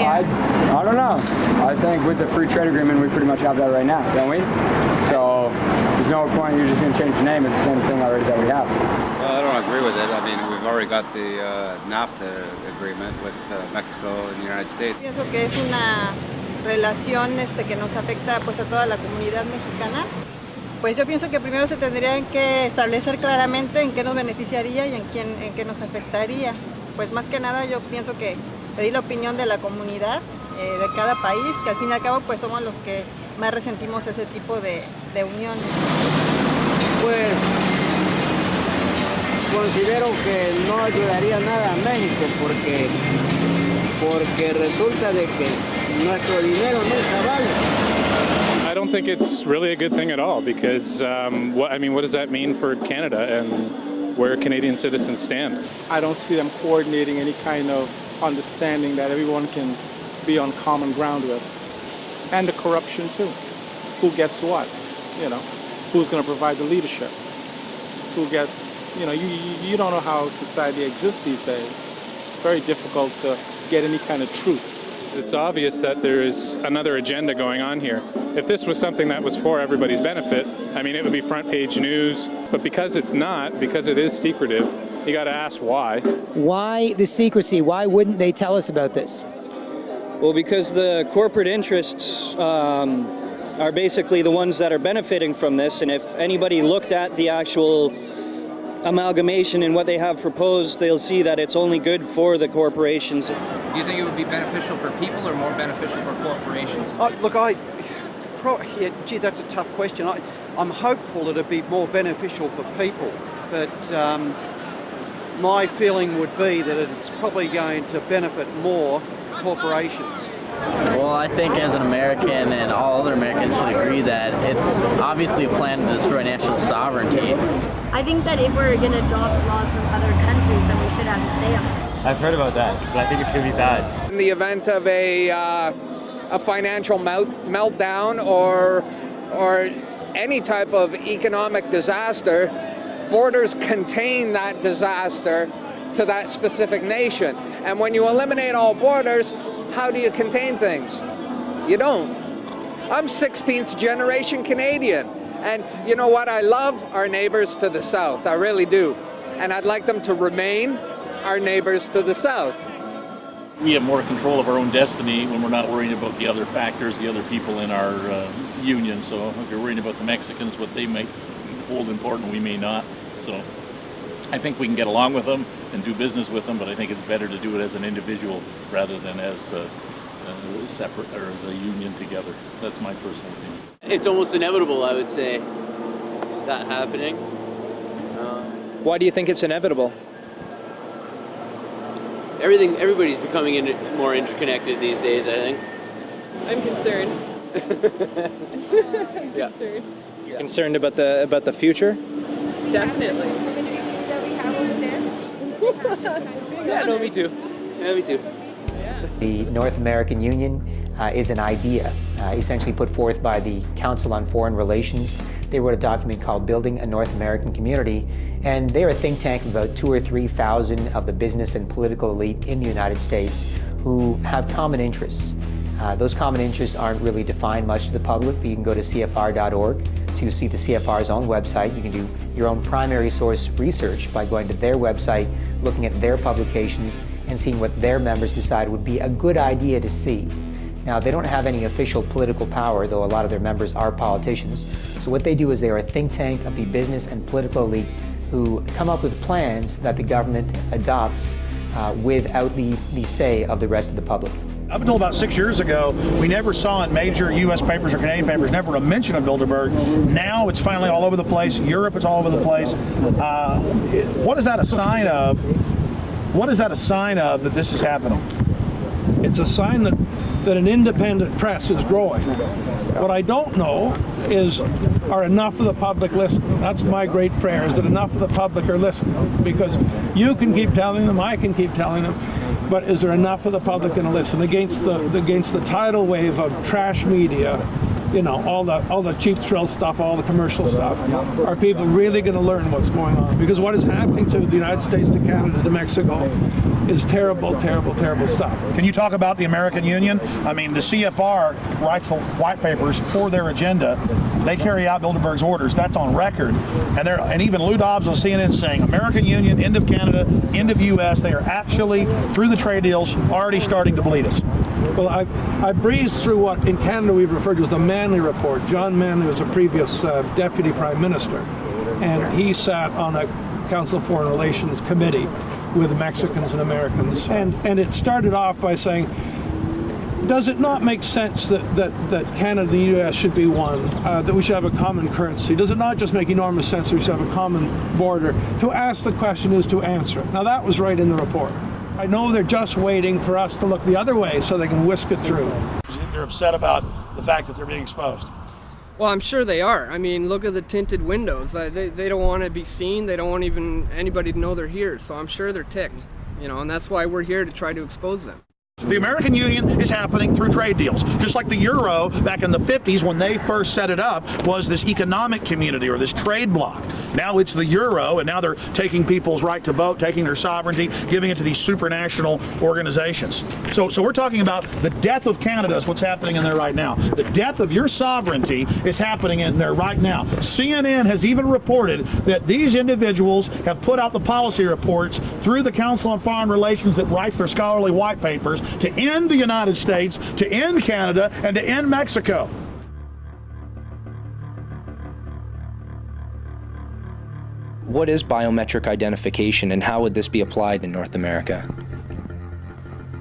I don't know. I think with the free trade agreement, we pretty much have that right now, don't we? So there's no point, you're just going to change the name. It's the same thing already that we have. Well, I don't agree with it. I mean, we've already got the NAFTA agreement with Mexico and the United States. Pienso que es una relación que nos afecta pues a toda la comunidad mexicana. Pues yo pienso que primero se tendrían que establecer claramente en qué nos beneficiaría y en qué nos afectaría. Pues más que nada yo pienso que pedir la opinión de la comunidad de cada país, que al fin y al cabo pues somos los que más resentimos ese tipo de unión. Pues considero que no ayudaría nada a México porque resulta de que nuestro dinero nunca vale. I don't think it's really a good thing at all, because what does that mean for Canada and where Canadian citizens stand? I don't see them coordinating any kind of understanding that everyone can be on common ground with. And the corruption too. Who gets what? Who's going to provide the leadership? Who get, you don't know how society exists these days. It's very difficult to get any kind of truth. It's obvious that there is another agenda going on here. If this was something that was for everybody's benefit, it would be front page news. But because it's not, because it is secretive, you got to ask why. Why the secrecy? Why wouldn't they tell us about this? Well, because the corporate interests are basically the ones that are benefiting from this. And if anybody looked at the actual amalgamation and what they have proposed, they'll see that it's only good for the corporations. Do you think it would be beneficial for people or more beneficial for corporations? Gee, that's a tough question. I'm hopeful it'd be more beneficial for people, but my feeling would be that it's probably going to benefit more corporations. Well, I think as an American and all other Americans should agree that it's obviously a plan to destroy national sovereignty. I think that if we're going to adopt laws from other countries, then we should have a say on it. I've heard about that, but I think it's going to be bad. In the event of a financial meltdown or any type of economic disaster, borders contain that disaster to that specific nation. And when you eliminate all borders, how do you contain things? You don't. I'm 16th generation Canadian. And you know what? I love our neighbors to the south. I really do. And I'd like them to remain our neighbors to the south. We have more control of our own destiny when we're not worrying about the other factors, the other people in our union. So if you're worrying about the Mexicans, what they might hold important, we may not. So I think we can get along with them and do business with them, but I think it's better to do it as an individual rather than as separate or as a union together. That's my personal opinion. It's almost inevitable, I would say, that happening. Why do you think it's inevitable? Everybody's becoming more interconnected these days, I think. I'm concerned. Yeah. Concerned. You're concerned about the future? Definitely. Yeah, no, me too. Yeah, me too. The North American Union is an idea essentially put forth by the Council on Foreign Relations. They wrote a document called Building a North American Community, and they're a think tank of about 2,000 or 3,000 of the business and political elite in the United States who have common interests. Those common interests aren't really defined much to the public, but you can go to CFR.org to see the CFR's own website. You can do your own primary source research by going to their website, looking at their publications, and seeing what their members decide would be a good idea to see. Now, they don't have any official political power, though a lot of their members are politicians. So what they do is they are a think tank of the business and political elite who come up with plans that the government adopts without the say of the rest of the public. Up until about 6 years ago, we never saw in major U.S. papers or Canadian papers, never a mention of Bilderberg. Now it's finally all over the place. Europe, it's all over the place. What is that a sign of? What is that a sign of that this is happening? It's a sign that an independent press is growing. What I don't know is, are enough of the public listening? That's my great prayer, is that enough of the public are listening. Because you can keep telling them, I can keep telling them, but is there enough of the public going to listen against the tidal wave of trash media? You know, all the cheap thrill stuff, all the commercial stuff. Are people really going to learn what's going on? Because what is happening to the United States, to Canada, to Mexico is terrible, terrible, terrible stuff. Can you talk about the American Union? I mean, the CFR writes the white papers for their agenda. They carry out Bilderberg's orders. That's on record. And even Lou Dobbs on CNN saying, American Union, end of Canada, end of U.S. They are actually, through the trade deals, already starting to bleed us. Well, I breezed through what in Canada we've referred to as the Manley Report. John Manley was a previous Deputy Prime Minister, and he sat on a Council of Foreign Relations committee with Mexicans and Americans. And it started off by saying, does it not make sense that Canada and the U.S. should be one, that we should have a common currency? Does it not just make enormous sense that we should have a common border? To ask the question is to answer it. Now, that was right in the report. I know they're just waiting for us to look the other way so they can whisk it through. They're upset about the fact that they're being exposed. Well, I'm sure they are. I mean, look at the tinted windows. They don't want to be seen. They don't want even anybody to know they're here. So I'm sure they're ticked. and that's why we're here to try to expose them. The American Union is happening through trade deals. Just like the Euro back in the 50s when they first set it up was this economic community or this trade bloc. Now it's the Euro, and now they're taking people's right to vote, taking their sovereignty, giving it to these supranational organizations. So we're talking about the death of Canada is what's happening in there right now. The death of your sovereignty is happening in there right now. CNN has even reported that these individuals have put out the policy reports through the Council on Foreign Relations that writes their scholarly white papers to end the United States, to end Canada, and to end Mexico. What is biometric identification, and how would this be applied in North America?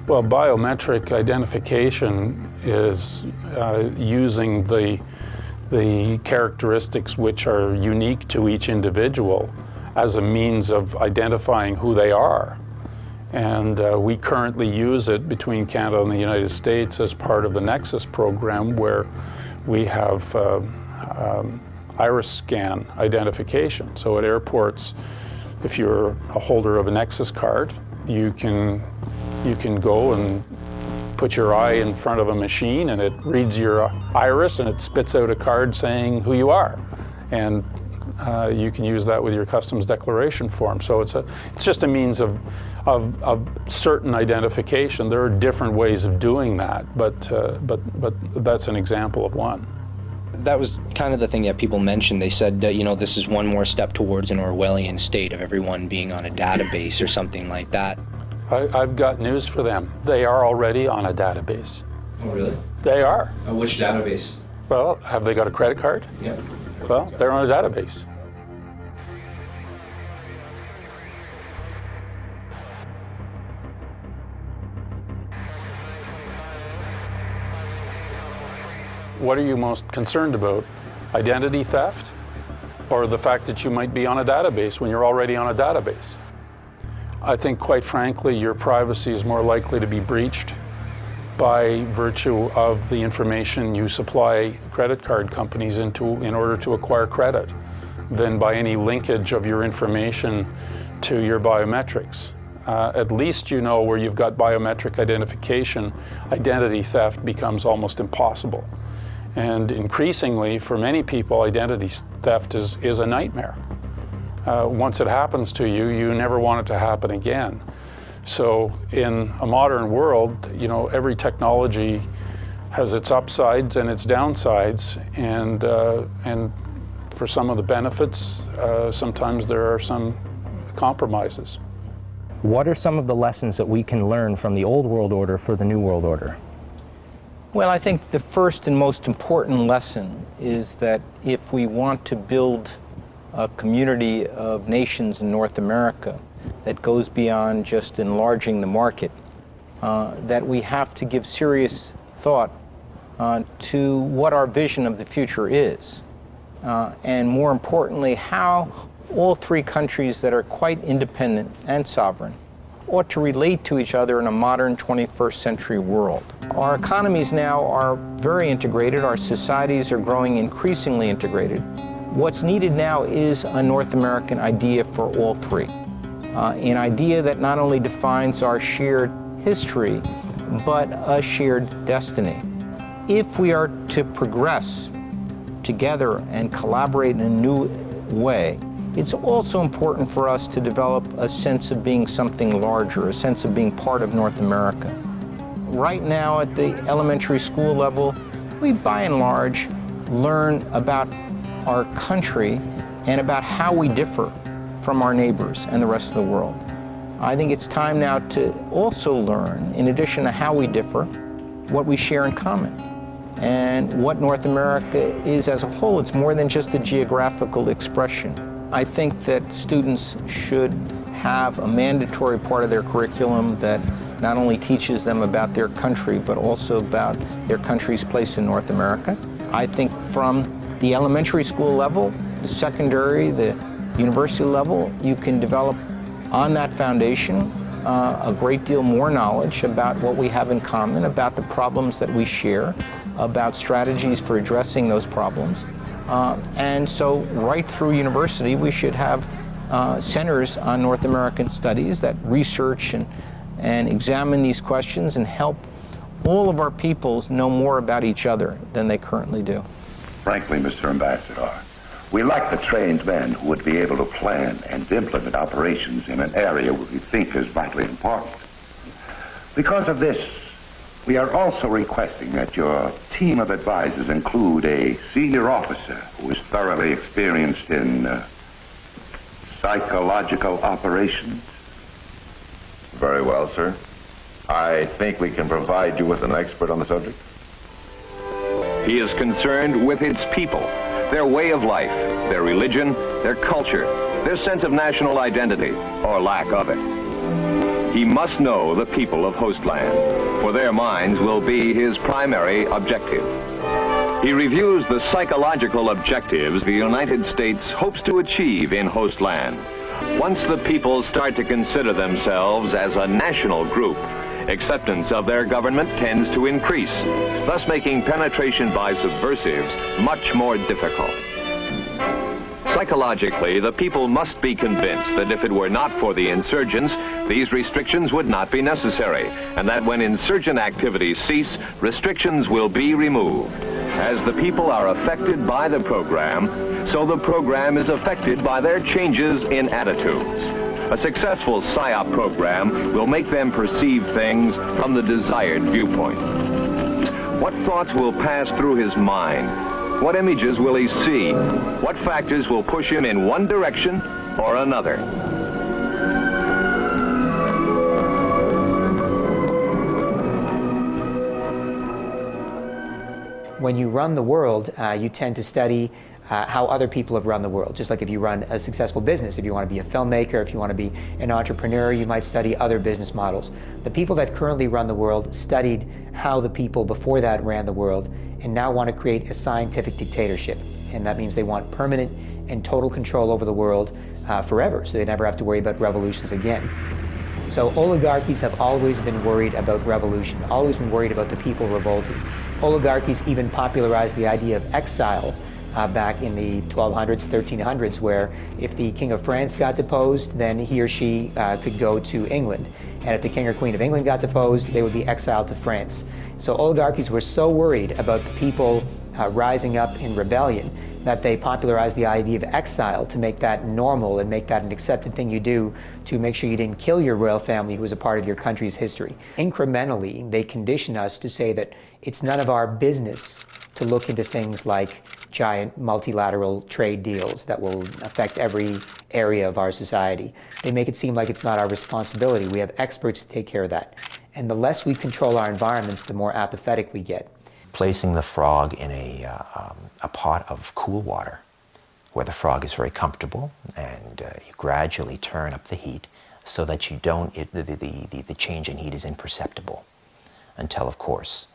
Well, biometric identification is using the characteristics which are unique to each individual as a means of identifying who they are. And we currently use it between Canada and the United States as part of the Nexus program, where we have iris scan identification. So at airports, if you're a holder of a Nexus card, you can go and put your eye in front of a machine and it reads your iris and it spits out a card saying who you are. And you can use that with your customs declaration form. So it's just a means of certain identification. There are different ways of doing that, but that's an example of one. That was kind of the thing that people mentioned. They said that, this is one more step towards an Orwellian state of everyone being on a database or something like that. I've got news for them. They are already on a database. Oh, really? They are. Which database? Well, have they got a credit card? Yeah. Well, they're on a database. What are you most concerned about? Identity theft, or the fact that you might be on a database when you're already on a database? I think, quite frankly, your privacy is more likely to be breached by virtue of the information you supply credit card companies in order to acquire credit than by any linkage of your information to your biometrics. At least you know where you've got biometric identification, identity theft becomes almost impossible. And increasingly, for many people, identity theft is a nightmare. Once it happens to you, you never want it to happen again. So in a modern world, every technology has its upsides and its downsides, and for some of the benefits, sometimes there are some compromises. What are some of the lessons that we can learn from the old world order for the new world order? Well, I think the first and most important lesson is that if we want to build a community of nations in North America that goes beyond just enlarging the market, that we have to give serious thought to what our vision of the future is. And more importantly, how all three countries that are quite independent and sovereign ought to relate to each other in a modern 21st century world. Our economies now are very integrated. Our societies are growing increasingly integrated. What's needed now is a North American idea for all three. An idea that not only defines our shared history, but a shared destiny. If we are to progress together and collaborate in a new way, it's also important for us to develop a sense of being something larger, a sense of being part of North America. Right now at the elementary school level, we by and large learn about our country and about how we differ from our neighbors and the rest of the world. I think it's time now to also learn, in addition to how we differ, what we share in common. And what North America is as a whole. It's more than just a geographical expression. I think that students should have a mandatory part of their curriculum that not only teaches them about their country, but also about their country's place in North America. I think from the elementary school level, the secondary, the university level, you can develop on that foundation a great deal more knowledge about what we have in common, about the problems that we share, about strategies for addressing those problems. And so right through university, we should have centers on North American studies that research and examine these questions and help all of our peoples know more about each other than they currently do. Frankly, Mr. Ambassador, we lack the trained men who would be able to plan and implement operations in an area we think is vitally important. Because of this, we are also requesting that your team of advisors include a senior officer who is thoroughly experienced in psychological operations. Very well, sir. I think we can provide you with an expert on the subject. He is concerned with its people, their way of life, their religion, their culture, their sense of national identity, or lack of it. He must know the people of Hostland, for their minds will be his primary objective. He reviews the psychological objectives the United States hopes to achieve in Hostland. Once the people start to consider themselves as a national group, acceptance of their government tends to increase, thus making penetration by subversives much more difficult. Psychologically, the people must be convinced that if it were not for the insurgents, these restrictions would not be necessary, and that when insurgent activities cease, restrictions will be removed. As the people are affected by the program, so the program is affected by their changes in attitudes. A successful PSYOP program will make them perceive things from the desired viewpoint. What thoughts will pass through his mind? What images will he see? What factors will push him in one direction or another? When you run the world, you tend to study how other people have run the world. Just like if you run a successful business, if you want to be a filmmaker, if you want to be an entrepreneur, you might study other business models. The people that currently run the world studied how the people before that ran the world and now want to create a scientific dictatorship. And that means they want permanent and total control over the world forever, so they never have to worry about revolutions again. So oligarchies have always been worried about revolution, always been worried about the people revolting. Oligarchies even popularized the idea of exile back in the 1200s, 1300s, where if the King of France got deposed, then he or she could go to England. And if the King or Queen of England got deposed, they would be exiled to France. So oligarchies were so worried about the people rising up in rebellion that they popularized the idea of exile to make that normal and make that an accepted thing you do to make sure you didn't kill your royal family who was a part of your country's history. Incrementally, they condition us to say that it's none of our business to look into things like giant multilateral trade deals that will affect every area of our society. They make it seem like it's not our responsibility. We have experts to take care of that. And the less we control our environments, the more apathetic we get. Placing the frog in a pot of cool water where the frog is very comfortable, and you gradually turn up the heat so that you don't, the change in heat is imperceptible until, of course,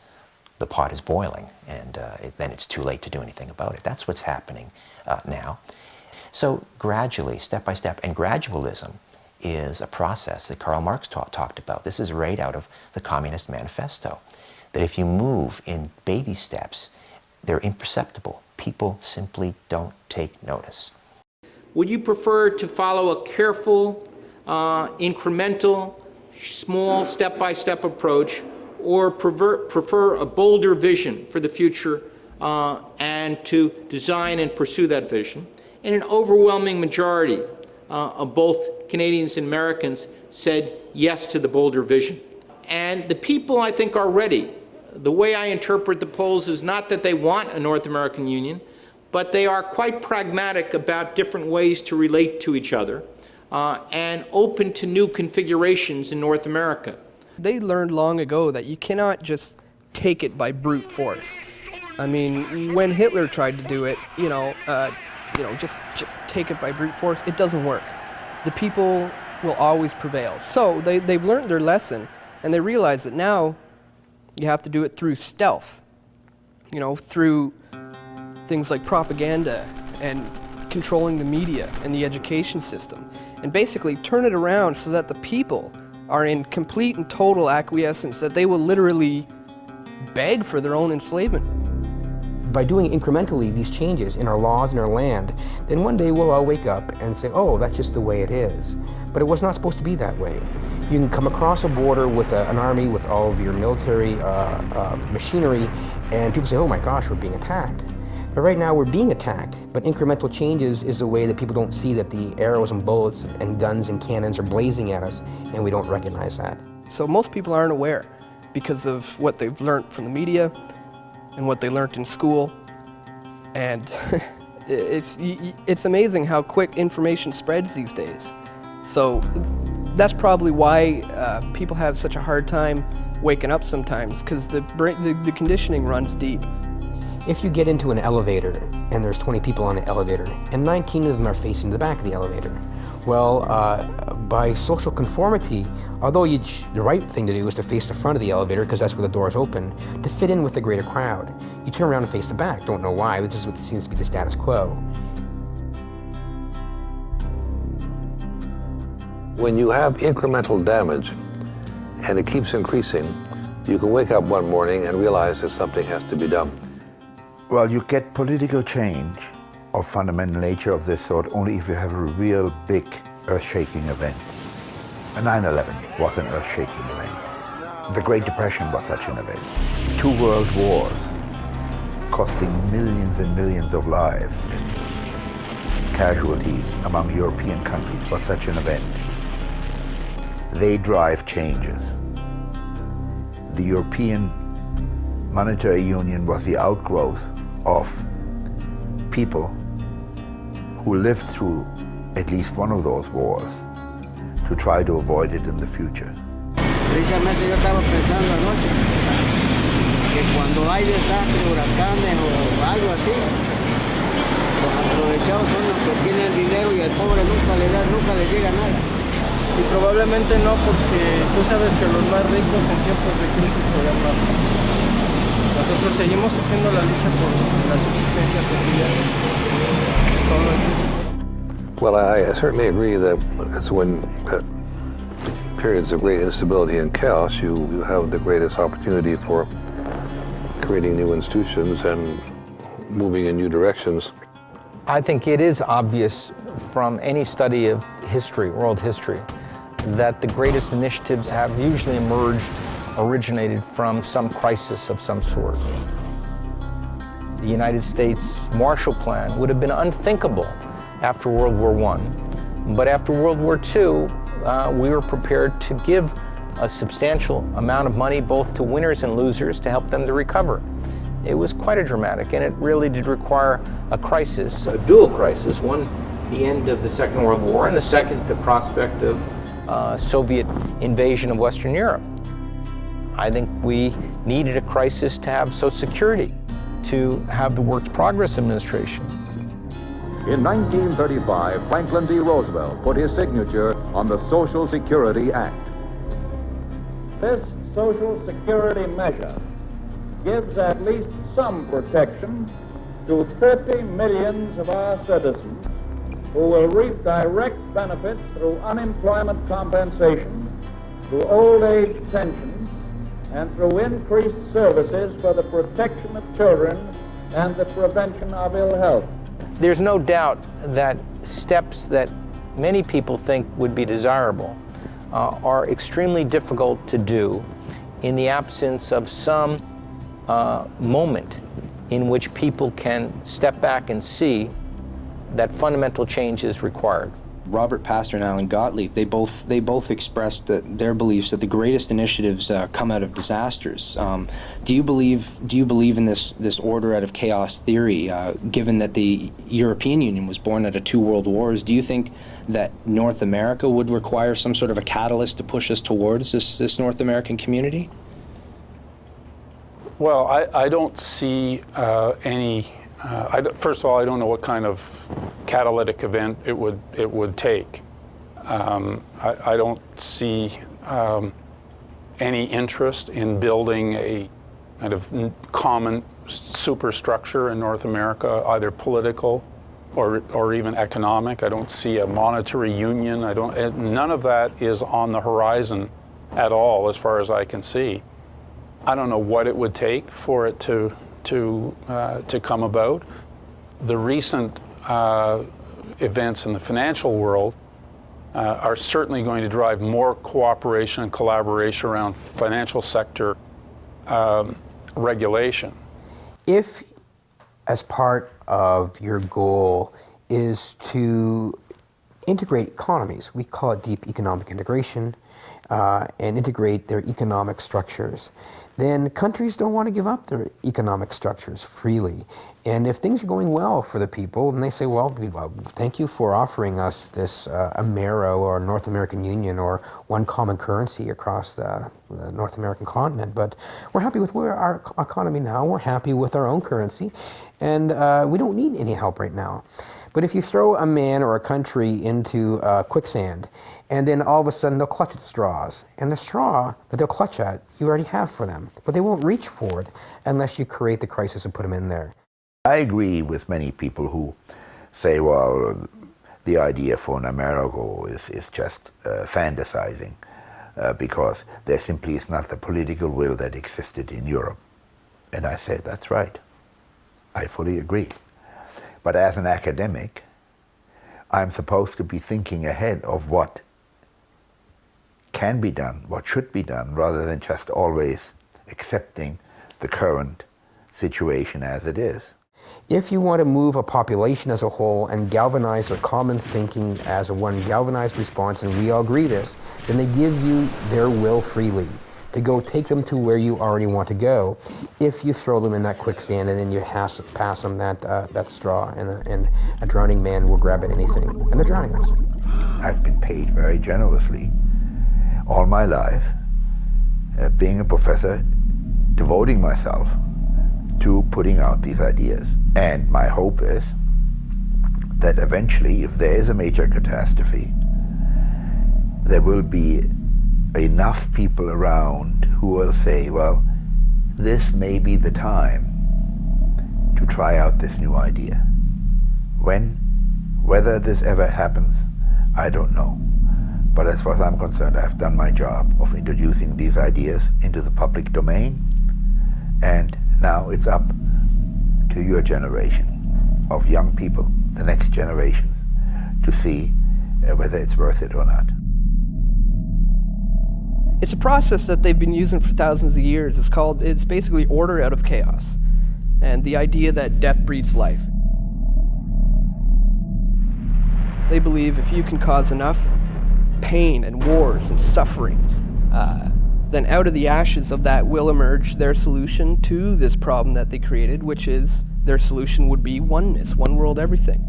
the pot is boiling, and then it's too late to do anything about it. That's what's happening now. So gradually, step by step, and gradualism is a process that Karl Marx talked about. This is right out of the Communist Manifesto. That if you move in baby steps, they're imperceptible. People simply don't take notice. Would you prefer to follow a careful, incremental, small, step-by-step approach, or prefer a bolder vision for the future and to design and pursue that vision? And an overwhelming majority of both Canadians and Americans said yes to the bolder vision. And the people, I think, are ready. The way I interpret the polls is not that they want a North American Union, but they are quite pragmatic about different ways to relate to each other and open to new configurations in North America. They learned long ago that you cannot just take it by brute force. I mean, when Hitler tried to do it, just take it by brute force, it doesn't work. The people will always prevail. So they've learned their lesson, and they realize that now you have to do it through stealth, through things like propaganda and controlling the media and the education system, and basically turn it around so that the people are in complete and total acquiescence, that they will literally beg for their own enslavement. by doing incrementally these changes in our laws and our land, then one day we'll all wake up and say, oh, that's just the way it is. But it was not supposed to be that way. You can come across a border with an army with all of your military machinery, and people say, oh my gosh, we're being attacked. But right now we're being attacked, but incremental changes is a way that people don't see that the arrows and bullets and guns and cannons are blazing at us, and we don't recognize that. So most people aren't aware because of what they've learned from the media and what they learned in school. And it's amazing how quick information spreads these days. So that's probably why people have such a hard time waking up sometimes, because the conditioning runs deep. If you get into an elevator and there's 20 people on the elevator and 19 of them are facing the back of the elevator, well, by social conformity, although the right thing to do is to face the front of the elevator because that's where the doors open, to fit in with the greater crowd, you turn around and face the back. Don't know why, but this is what seems to be the status quo. When you have incremental damage and it keeps increasing, you can wake up one morning and realize that something has to be done. Well, you get political change of fundamental nature of this sort only if you have a real big earth-shaking event. 9/11 was an earth-shaking event. The Great Depression was such an event. 2 world wars costing millions and millions of lives and casualties among European countries was such an event. They drive changes. The European Monetary Union was the outgrowth of people who lived through at least one of those wars to try to avoid it in the future. Precisamente yo estaba pensando anoche que cuando hay desastres, huracanes o algo así, los aprovechados son los que tienen dinero y al pobre nunca le llega nada. Y probablemente no, porque tú sabes que los más ricos en tiempos de crisis se dan más. Nosotros seguimos haciendo la lucha por la subsistencia cotidiana. Solo es eso. Well, I certainly agree that it's when periods of great instability and chaos, you have the greatest opportunity for creating new institutions and moving in new directions. I think it is obvious from any study of history, world history, that the greatest initiatives have usually originated from some crisis of some sort. The United States Marshall Plan would have been unthinkable after World War I. But after World War II, we were prepared to give a substantial amount of money both to winners and losers to help them to recover. It was quite a dramatic, and it really did require a crisis, a dual crisis. One, the end of the Second World War, and the second, the prospect of Soviet invasion of Western Europe. I think we needed a crisis to have Social Security, to have the Works Progress Administration. In 1935, Franklin D. Roosevelt put his signature on the Social Security Act. This Social Security measure gives at least some protection to 30 million of our citizens who will reap direct benefits through unemployment compensation, through old age pensions, and through increased services for the protection of children and the prevention of ill health. There's no doubt that steps that many people think would be desirable are extremely difficult to do in the absence of some moment in which people can step back and see that fundamental change is required. Robert Pastor and Alan Gottlieb, they both expressed their beliefs that the greatest initiatives come out of disasters. Do you believe in this order out of chaos theory? Given that the European Union was born out of 2 world wars, do you think that North America would require some sort of a catalyst to push us towards this North American community? Well, I don't see any. First of all, I don't know what kind of catalytic event it would take. I don't see any interest in building a kind of common superstructure in North America, either political or even economic. I don't see a monetary union. None of that is on the horizon at all, as far as I can see. I don't know what it would take for it to to come about. The recent events in the financial world are certainly going to drive more cooperation and collaboration around financial sector regulation. If, as part of your goal, is to integrate economies, we call it deep economic integration, and integrate their economic structures, then countries don't want to give up their economic structures freely. And if things are going well for the people, and they say, well, thank you for offering us this Amero or North American Union or one common currency across the North American continent, but we're happy with where our economy now, we're happy with our own currency, and we don't need any help right now. But if you throw a man or a country into quicksand, and then all of a sudden they'll clutch at straws, and the straw that they'll clutch at, you already have for them, but they won't reach for it unless you create the crisis and put them in there. I agree with many people who say, well, the idea for an Amerigo is just fantasizing because there simply is not the political will that existed in Europe. And I say, that's right. I fully agree. But as an academic, I'm supposed to be thinking ahead of what can be done, what should be done, rather than just always accepting the current situation as it is. If you want to move a population as a whole and galvanize their common thinking as a one galvanized response, and we all agree this, then they give you their will freely to go take them to where you already want to go. If you throw them in that quicksand and then you pass them that straw, and a drowning man will grab at anything, and they're drowning us. I've been paid very generously all my life, being a professor, devoting myself to putting out these ideas. And my hope is that eventually, if there is a major catastrophe, there will be enough people around who will say, well, this may be the time to try out this new idea. Whether this ever happens, I don't know. But as far as I'm concerned, I've done my job of introducing these ideas into the public domain, and now it's up to your generation of young people, the next generations, to see whether it's worth it or not. It's a process that they've been using for thousands of years. It's basically order out of chaos, and the idea that death breeds life. They believe if you can cause enough pain and wars and suffering, then out of the ashes of that will emerge their solution to this problem that they created, which is their solution would be oneness, one world, everything.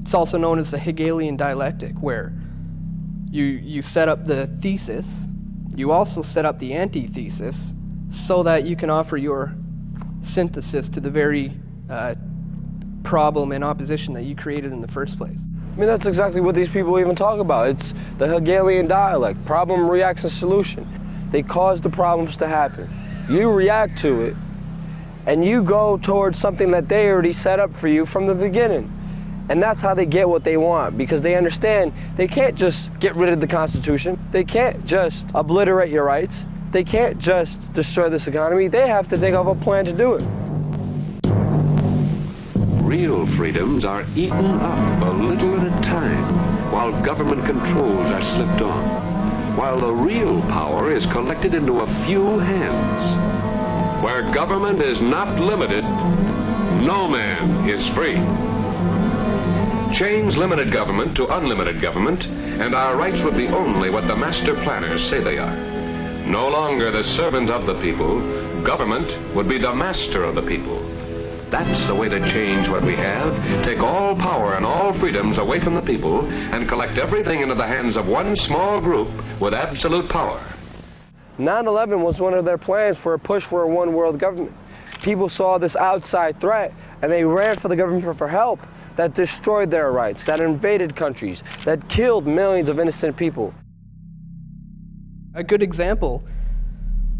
It's also known as the Hegelian dialectic, where you set up the thesis, you also set up the antithesis, so that you can offer your synthesis to the very problem and opposition that you created in the first place. I mean, that's exactly what these people even talk about. It's the Hegelian dialect, problem, reaction, solution. They cause the problems to happen. You react to it, and you go towards something that they already set up for you from the beginning. And that's how they get what they want, because they understand they can't just get rid of the Constitution. They can't just obliterate your rights. They can't just destroy this economy. They have to think of a plan to do it. Real freedoms are eaten up a little at a time, while government controls are slipped on, while the real power is collected into a few hands. Where government is not limited, no man is free. Change limited government to unlimited government, and our rights would be only what the master planners say they are. No longer the servant of the people, government would be the master of the people. That's the way to change what we have, take all power and all freedoms away from the people, and collect everything into the hands of one small group with absolute power. 9/11 was one of their plans for a push for a one world government. People saw this outside threat, and they ran for the government for help. That destroyed their rights, that invaded countries, that killed millions of innocent people. A good example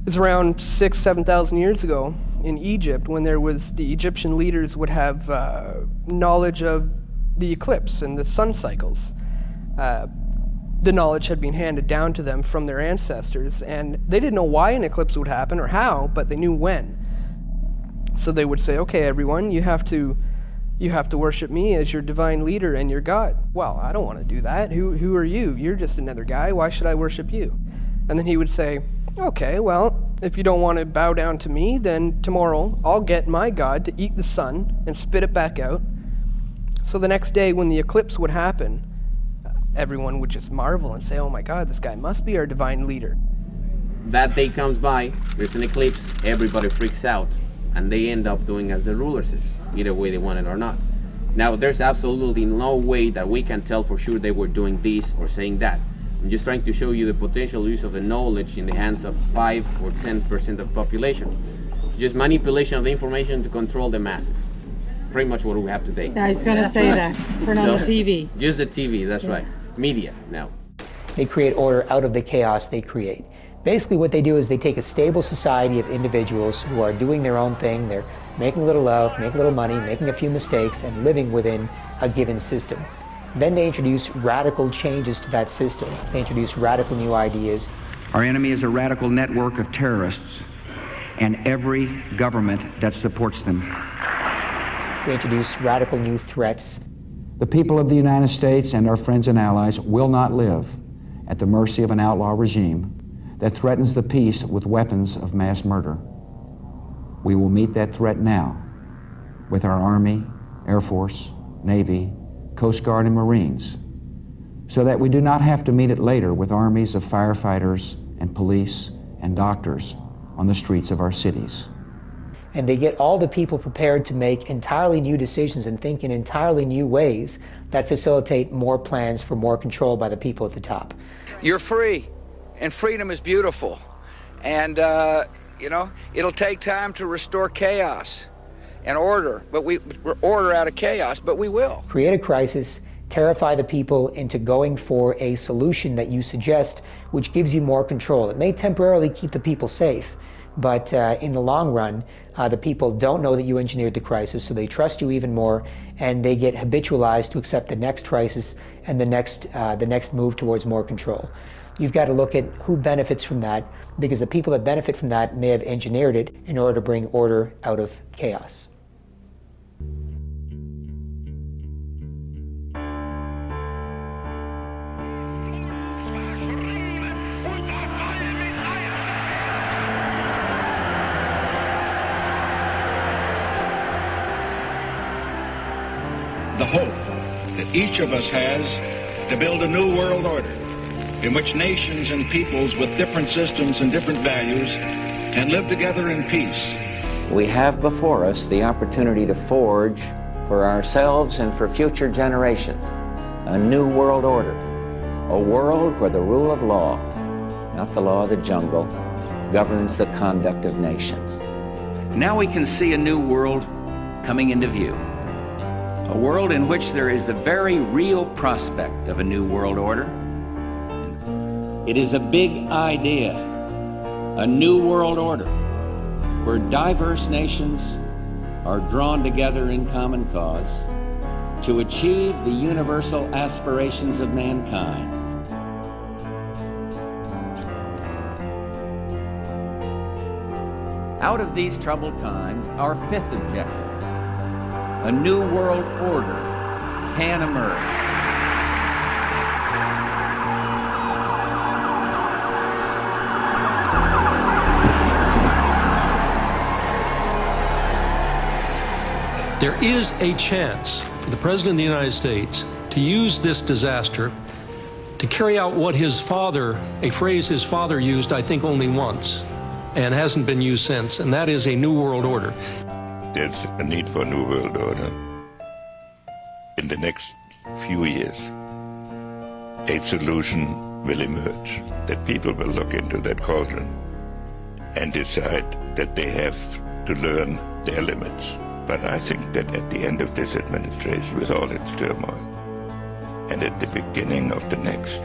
is around 6,000 to 7,000 years ago, in Egypt when the Egyptian leaders would have knowledge of the eclipse and the sun cycles. The knowledge had been handed down to them from their ancestors, and they didn't know why an eclipse would happen or how, but they knew when. So they would say, okay, everyone, you have to worship me as your divine leader and your God. Well, I don't want to do that. Who are you? You're just another guy. Why should I worship you? And then he would say, okay, well, if you don't want to bow down to me, then tomorrow I'll get my God to eat the sun and spit it back out. So the next day when the eclipse would happen, everyone would just marvel and say, oh my God, this guy must be our divine leader. That day comes by, there's an eclipse, everybody freaks out, and they end up doing as the rulers is, either way they want it or not. Now, there's absolutely no way that we can tell for sure they were doing this or saying that. I'm just trying to show you the potential use of the knowledge in the hands of 5 or 10% of the population. Just manipulation of the information to control the masses. Pretty much what we have today. I was going to say that. Turn on the TV. Just the TV, that's right. Media now. They create order out of the chaos they create. Basically what they do is they take a stable society of individuals who are doing their own thing. They're making a little love, making a little money, making a few mistakes, and living within a given system. Then they introduce radical changes to that system. They introduce radical new ideas. Our enemy is a radical network of terrorists and every government that supports them. They introduce radical new threats. The people of the United States and our friends and allies will not live at the mercy of an outlaw regime that threatens the peace with weapons of mass murder. We will meet that threat now with our Army, Air Force, Navy, Coast Guard, and Marines, so that we do not have to meet it later with armies of firefighters and police and doctors on the streets of our cities. And they get all the people prepared to make entirely new decisions and think in entirely new ways that facilitate more plans for more control by the people at the top. You're free, and freedom is beautiful. And, it'll take time to restore chaos and order, order out of chaos, but we will. Create a crisis, terrify the people into going for a solution that you suggest, which gives you more control. It may temporarily keep the people safe, but in the long run, the people don't know that you engineered the crisis, so they trust you even more, and they get habitualized to accept the next crisis and the next move towards more control. You've got to look at who benefits from that, because the people that benefit from that may have engineered it in order to bring order out of chaos. The hope that each of us has to build a new world order in which nations and peoples with different systems and different values can live together in peace. We have before us the opportunity to forge for ourselves and for future generations a new world order, a world where the rule of law, not the law of the jungle, governs the conduct of nations. Now we can see a new world coming into view. A world in which there is the very real prospect of a new world order. It is a big idea, a new world order, where diverse nations are drawn together in common cause to achieve the universal aspirations of mankind. Out of these troubled times, our fifth objective, a new world order, can emerge. There is a chance for the President of the United States to use this disaster to carry out what his father, a phrase his father used, I think, only once, and hasn't been used since, and that is a new world order. There's a need for a new world order. In the next few years, a solution will emerge, that people will look into that cauldron and decide that they have to learn their limits. But I think that at the end of this administration, with all its turmoil, and at the beginning of the next,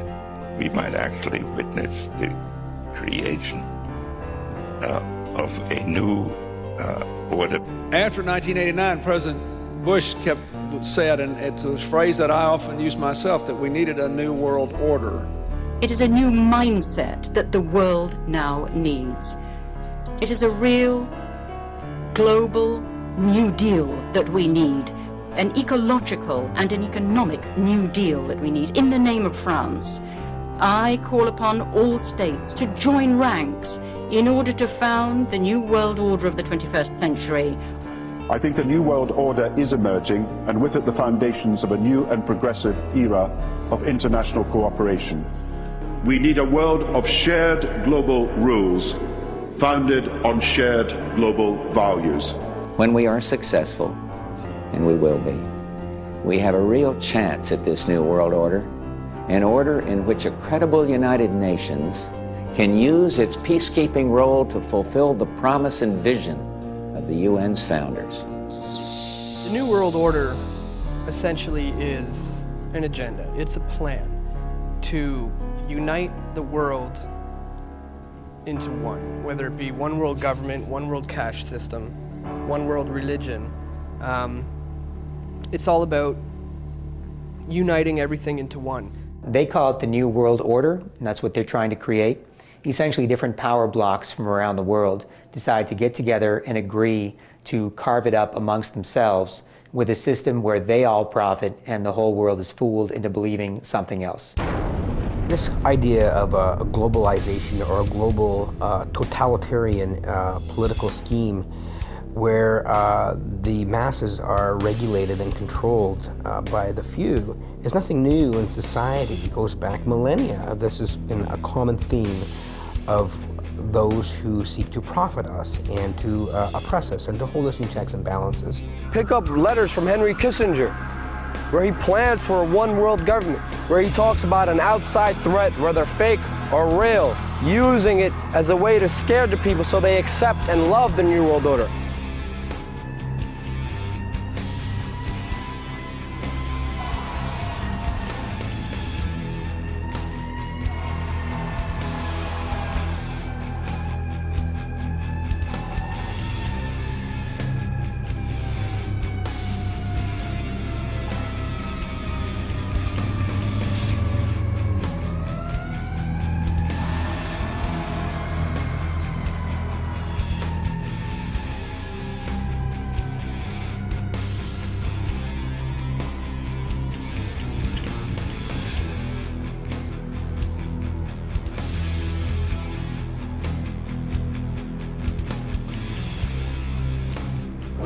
we might actually witness the creation of a new order. After 1989, President Bush said, and it's a phrase that I often use myself, that we needed a new world order. It is a new mindset that the world now needs. It is a real, global New Deal that we need, an ecological and an economic New Deal that we need. In the name of France, I call upon all states to join ranks in order to found the new world order of the 21st century. I think a new world order is emerging, and with it the foundations of a new and progressive era of international cooperation. We need a world of shared global rules, founded on shared global values. When we are successful, and we will be, we have a real chance at this new world order, an order in which a credible United Nations can use its peacekeeping role to fulfill the promise and vision of the UN's founders. The New World Order essentially is an agenda. It's a plan to unite the world into one, whether it be one world government, one world cash system, one world religion. It's all about uniting everything into one. They call it the New World Order, and that's what they're trying to create. Essentially, different power blocks from around the world decide to get together and agree to carve it up amongst themselves with a system where they all profit and the whole world is fooled into believing something else. This idea of a globalization or a global totalitarian political scheme where the masses are regulated and controlled by the few is nothing new in society. It goes back millennia. This has been a common theme of those who seek to profit us and to oppress us and to hold us in checks and balances. Pick up letters from Henry Kissinger, where he plans for a one world government, where he talks about an outside threat, whether fake or real, using it as a way to scare the people so they accept and love the New World Order.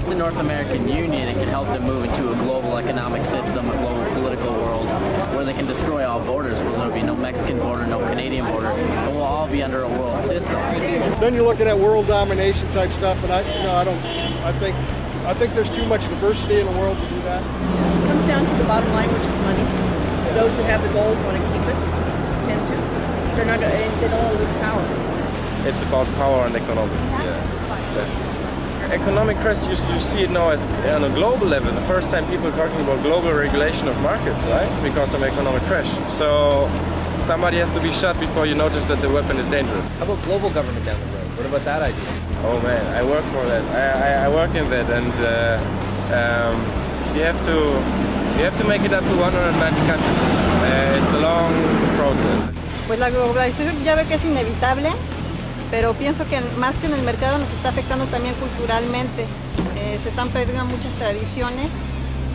The North American Union, it can help them move into a global economic system, a global political world, where they can destroy all borders, where there'll be no Mexican border, no Canadian border, but we'll all be under a world system. Then you're looking at world domination type stuff, and I think there's too much diversity in the world to do that. It comes down to the bottom line, which is money. Those who have the gold want to keep it, tend to. They don't want to lose power. It's about power and economics, yeah. Economic crash, you see it now as on a global level. The first time people are talking about global regulation of markets, right? Because of economic crash. So somebody has to be shot before you notice that the weapon is dangerous. How about global government down the road? What about that idea? Oh man, I work for that. I work in that, and you have to make it up to 190 countries. It's a long process. Pues la globalización ya ve que es inevitable. Pero pienso que más que en el mercado nos está afectando también culturalmente. Se están perdiendo muchas tradiciones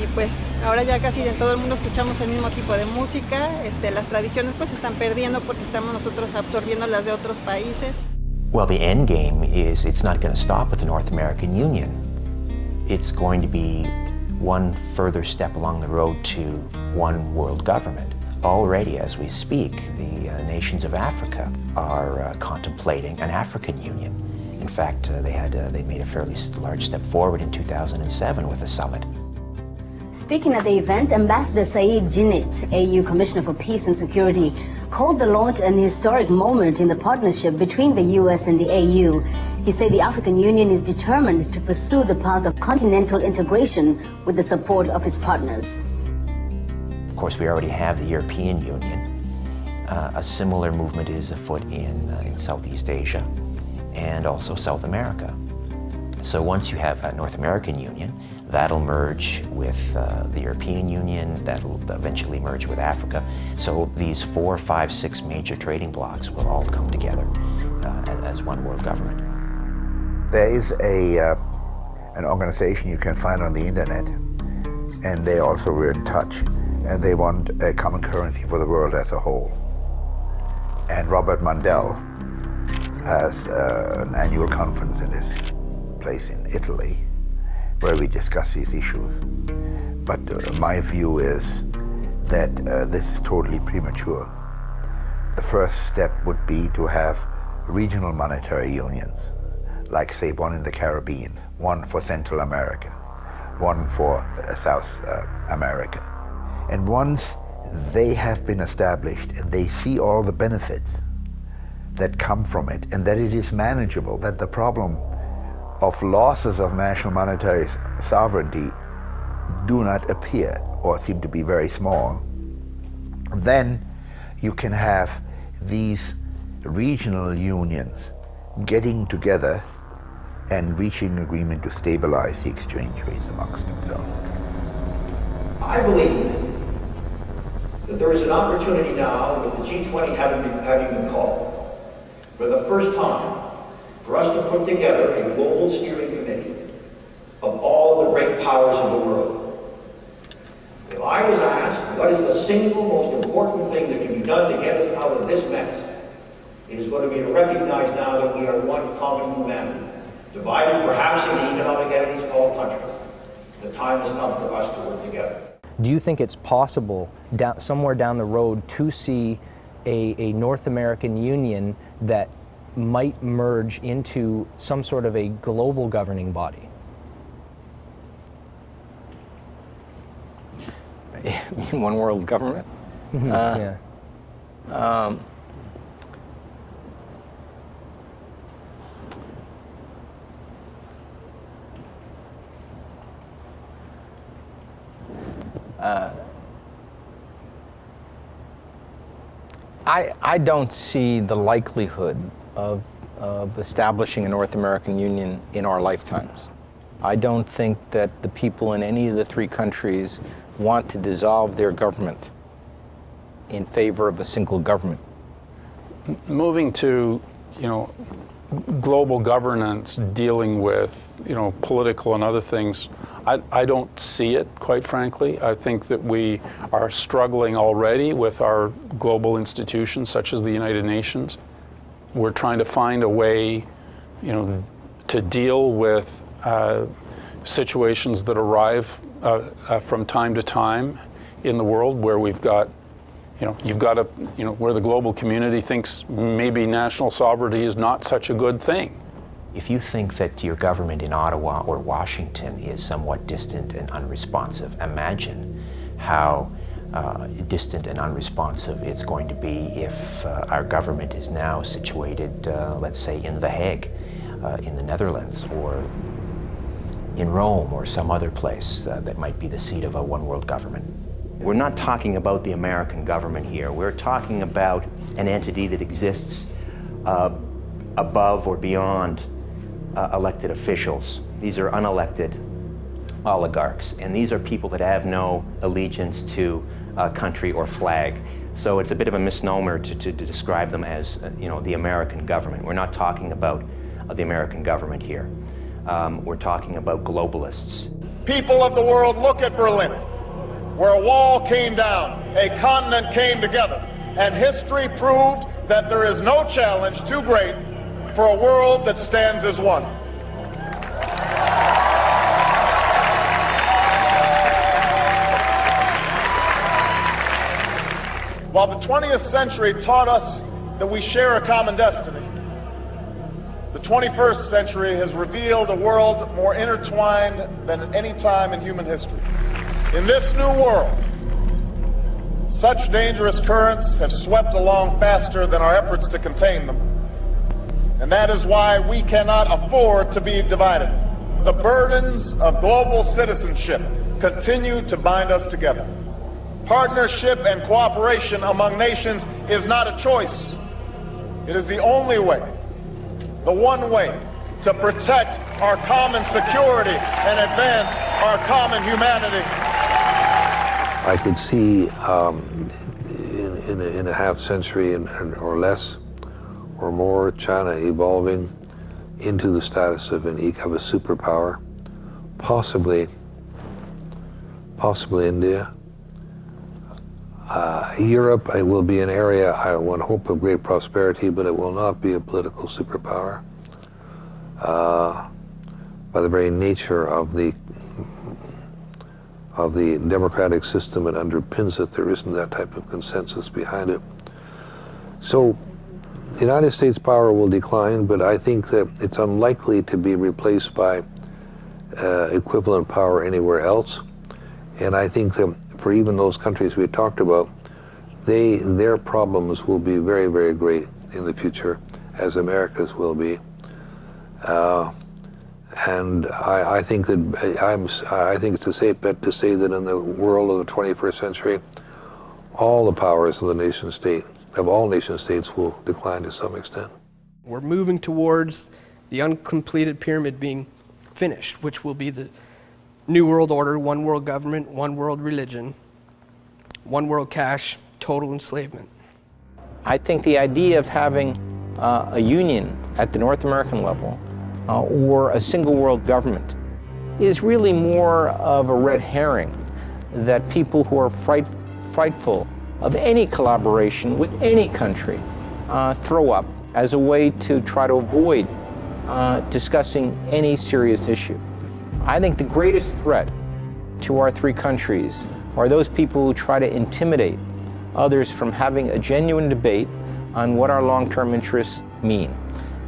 y pues ahora ya casi en todo el mundo escuchamos el mismo tipo de música. Las tradiciones pues se están perdiendo porque estamos nosotros absorbiendo las de otros países. Well, the end game is it's not going to stop with the North American Union. It's going to be one further step along the road to one world government. Already, as we speak, the nations of Africa are contemplating an African Union. In fact, they made a fairly large step forward in 2007 with a summit. Speaking at the event, Ambassador Saeed Djinnit, AU Commissioner for Peace and Security, called the launch an historic moment in the partnership between the US and the AU. He said the African Union is determined to pursue the path of continental integration with the support of its partners. Of course, we already have the European Union. A similar movement is afoot in Southeast Asia and also South America. So once you have a North American Union, that'll merge with the European Union, that'll eventually merge with Africa. So these 4, 5, 6 major trading blocs will all come together as one world government. There is an organization you can find on the internet, and they also were in touch, and they want a common currency for the world as a whole. And Robert Mundell has an annual conference in this place in Italy where we discuss these issues. But my view is that this is totally premature. The first step would be to have regional monetary unions, like say one in the Caribbean, one for Central America, one for South America. And once they have been established and they see all the benefits that come from it and that it is manageable, that the problem of losses of national monetary sovereignty do not appear or seem to be very small, then you can have these regional unions getting together and reaching agreement to stabilize the exchange rates amongst themselves. I believe that there is an opportunity now, with the G20 having been called, for the first time, for us to put together a global steering committee of all of the great powers of the world. If I was asked what is the single most important thing that can be done to get us out of this mess, it is going to be to recognize now that we are one common humanity, divided perhaps into economic entities called countries. The time has come for us to work together. Do you think it's possible somewhere down the road to see a North American Union that might merge into some sort of a global governing body? One world government? Yeah. I don't see the likelihood of establishing a North American Union in our lifetimes. I don't think that the people in any of the 3 countries want to dissolve their government in favor of a single government. Moving to, global governance dealing with, political and other things, I don't see it, quite frankly. I think that we are struggling already with our global institutions, such as the United Nations. We're trying to find a way, to deal with situations that arrive from time to time in the world where we've got, where the global community thinks maybe national sovereignty is not such a good thing. If you think that your government in Ottawa or Washington is somewhat distant and unresponsive, imagine how distant and unresponsive it's going to be if our government is now situated, let's say, in The Hague, in the Netherlands, or in Rome, or some other place that might be the seat of a one world government. We're not talking about the American government here. We're talking about an entity that exists above or beyond elected officials. These are unelected oligarchs, and these are people that have no allegiance to country or flag. So it's a bit of a misnomer to describe them as the American government. We're not talking about the American government here. We're talking about globalists. People of the world, look at Berlin, where a wall came down, a continent came together, and history proved that there is no challenge too great for a world that stands as one. While the 20th century taught us that we share a common destiny, the 21st century has revealed a world more intertwined than at any time in human history. In this new world, such dangerous currents have swept along faster than our efforts to contain them. And that is why we cannot afford to be divided. The burdens of global citizenship continue to bind us together. Partnership and cooperation among nations is not a choice. It is the only way, the one way, to protect our common security and advance our common humanity. I could see in a half century or less or more, China evolving into the status of a superpower, possibly India. Europe will be an area, I would hope, of great prosperity, but it will not be a political superpower. By the very nature of the democratic system that underpins it, there isn't that type of consensus behind it. So the United States power will decline, but I think that it's unlikely to be replaced by equivalent power anywhere else. And I think that for even those countries we talked about, their problems will be very, very great in the future, as America's will be. And I think it's a safe bet to say that in the world of the 21st century, all the powers of the nation state, of all nation states, will decline to some extent. We're moving towards the uncompleted pyramid being finished, which will be the New World Order, one world government, one world religion, one world cash, total enslavement. I think the idea of having a union at the North American level or a single world government is really more of a red herring that people who are frightful of any collaboration with any country throw up as a way to try to avoid discussing any serious issue. I think the greatest threat to our three countries are those people who try to intimidate others from having a genuine debate on what our long-term interests mean,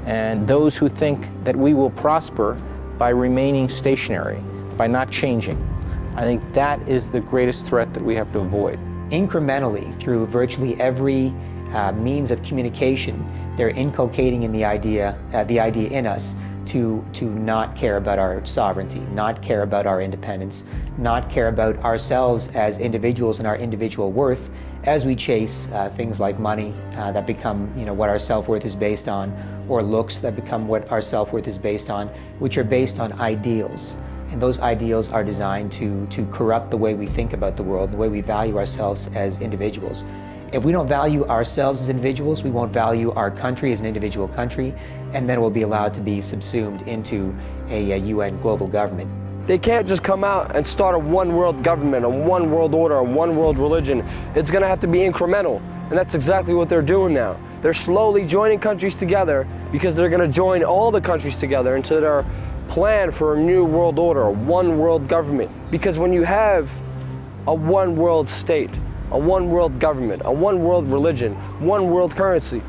and those who think that we will prosper by remaining stationary, by not changing. I think that is the greatest threat that we have to avoid. Incrementally, through virtually every means of communication, they're inculcating in the idea in us to not care about our sovereignty, not care about our independence, not care about ourselves as individuals and our individual worth as we chase things like money that become what our self-worth is based on, or looks that become what our self-worth is based on, which are based on ideals. And those ideals are designed to corrupt the way we think about the world, the way we value ourselves as individuals. If we don't value ourselves as individuals, we won't value our country as an individual country, and then we'll be allowed to be subsumed into a UN global government. They can't just come out and start a one world government, a one world order, a one world religion. It's gonna have to be incremental, and that's exactly what they're doing now. They're slowly joining countries together because they're gonna join all the countries together into their plan for a new world order, a one world government. Because when you have a one world state, a one world government, a one world religion, one world currency,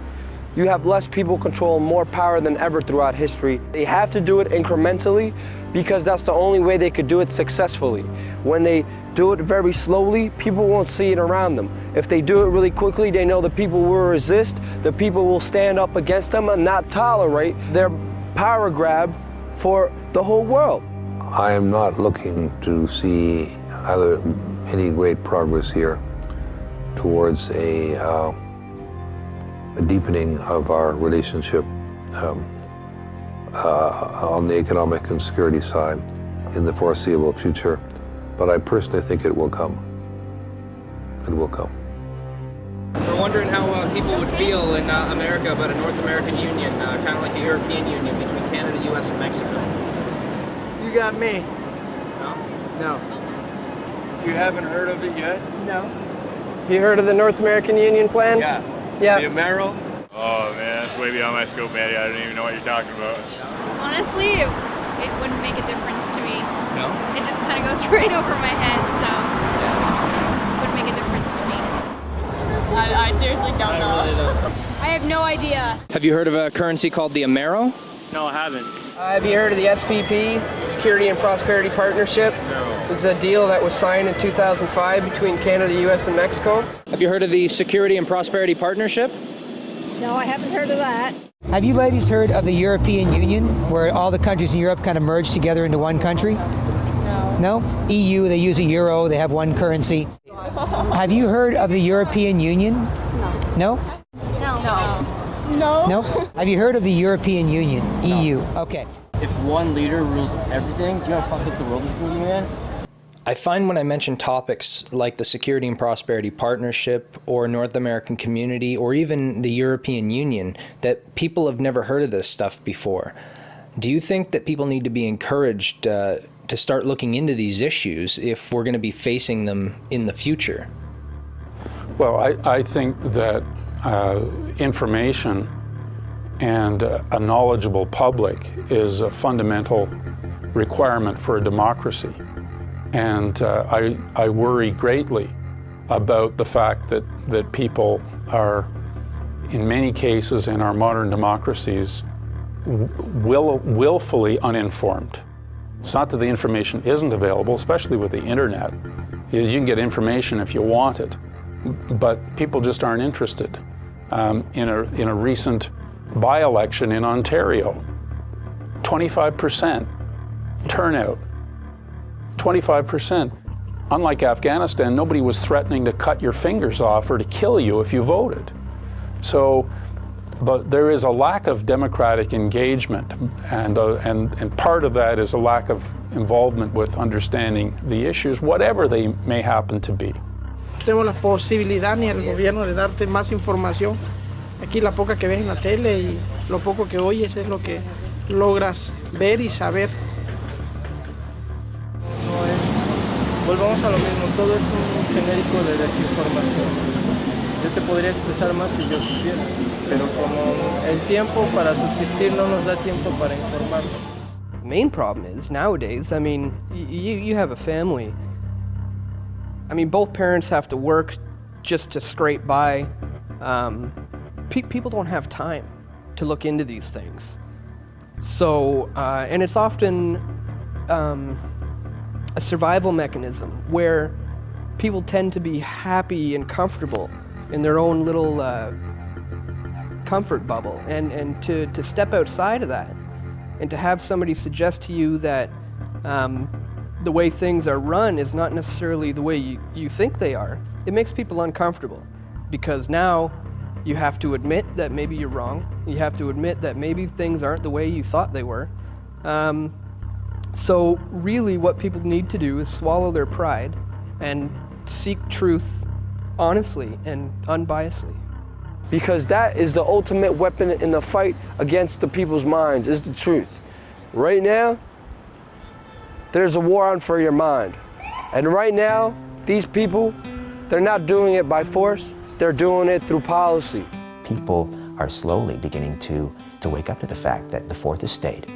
you have less people control, more power than ever throughout history. They have to do it incrementally because that's the only way they could do it successfully. When they do it very slowly, people won't see it around them. If they do it really quickly, they know the people will resist, the people will stand up against them and not tolerate their power grab for the whole world. I am not looking to see any great progress here towards a deepening of our relationship on the economic and security side in the foreseeable future, but I personally think it will come. It will come. We're wondering how people would feel in America about a North American Union, kind of like a European Union between Canada, U.S., and Mexico. You got me. No? No. You haven't heard of it yet? No. You heard of the North American Union plan? Yeah. Yeah. The Amero? Oh man, that's way beyond my scope, Maddie. I don't even know what you're talking about. Honestly, it wouldn't make a difference to me. No? It just kind of goes right over my head, so it wouldn't make a difference to me. I seriously don't know. Really don't. I have no idea. Have you heard of a currency called the Amero? No, I haven't. Have you heard of the SPP, Security and Prosperity Partnership? No. It's a deal that was signed in 2005 between Canada, U.S., and Mexico. Have you heard of the Security and Prosperity Partnership? No, I haven't heard of that. Have you ladies heard of the European Union, where all the countries in Europe kind of merge together into one country? No. No? EU, they use a euro, they have one currency. Have you heard of the European Union? No. No? No. No. No? Have you heard of the European Union, EU? Okay. If one leader rules everything, do you know how fucked up the world is going to be, man? I find when I mention topics like the Security and Prosperity Partnership or North American Community or even the European Union that people have never heard of this stuff before. Do you think that people need to be encouraged to start looking into these issues if we're going to be facing them in the future? Well, I think that information and a knowledgeable public is a fundamental requirement for a democracy. And I worry greatly about the fact that people are, in many cases in our modern democracies, willfully uninformed. It's not that the information isn't available, especially with the internet. You can get information if you want it, but people just aren't interested. In a recent by-election in Ontario, 25% turnout. 25%. Unlike Afghanistan, nobody was threatening to cut your fingers off or to kill you if you voted. So, but there is a lack of democratic engagement, and part of that is a lack of involvement with understanding the issues, whatever they may happen to be. Tenemos la posibilidad ni el gobierno de darte más información. Aquí la poca que ves en la tele y lo poco que oyes es lo que logras ver y saber. Volvamos a lo mismo, todo es un genérico de desinformación. Yo te podría expresar más si yo supiera, pero como el tiempo para subsistir no nos da tiempo para informarnos. The main problem is nowadays, I mean, you have a family. I mean, both parents have to work just to scrape by. People don't have time to look into these things. So, and it's often a survival mechanism where people tend to be happy and comfortable in their own little comfort bubble, and to step outside of that and to have somebody suggest to you that the way things are run is not necessarily the way you think they are, it makes people uncomfortable, because now you have to admit that maybe you're wrong, you have to admit that maybe things aren't the way you thought they were. So really what people need to do is swallow their pride and seek truth honestly and unbiasedly. Because that is the ultimate weapon in the fight against the people's minds, is the truth. Right now, there's a war on for your mind. And right now, these people, they're not doing it by force, they're doing it through policy. People are slowly beginning to wake up to the fact that the Fourth Estate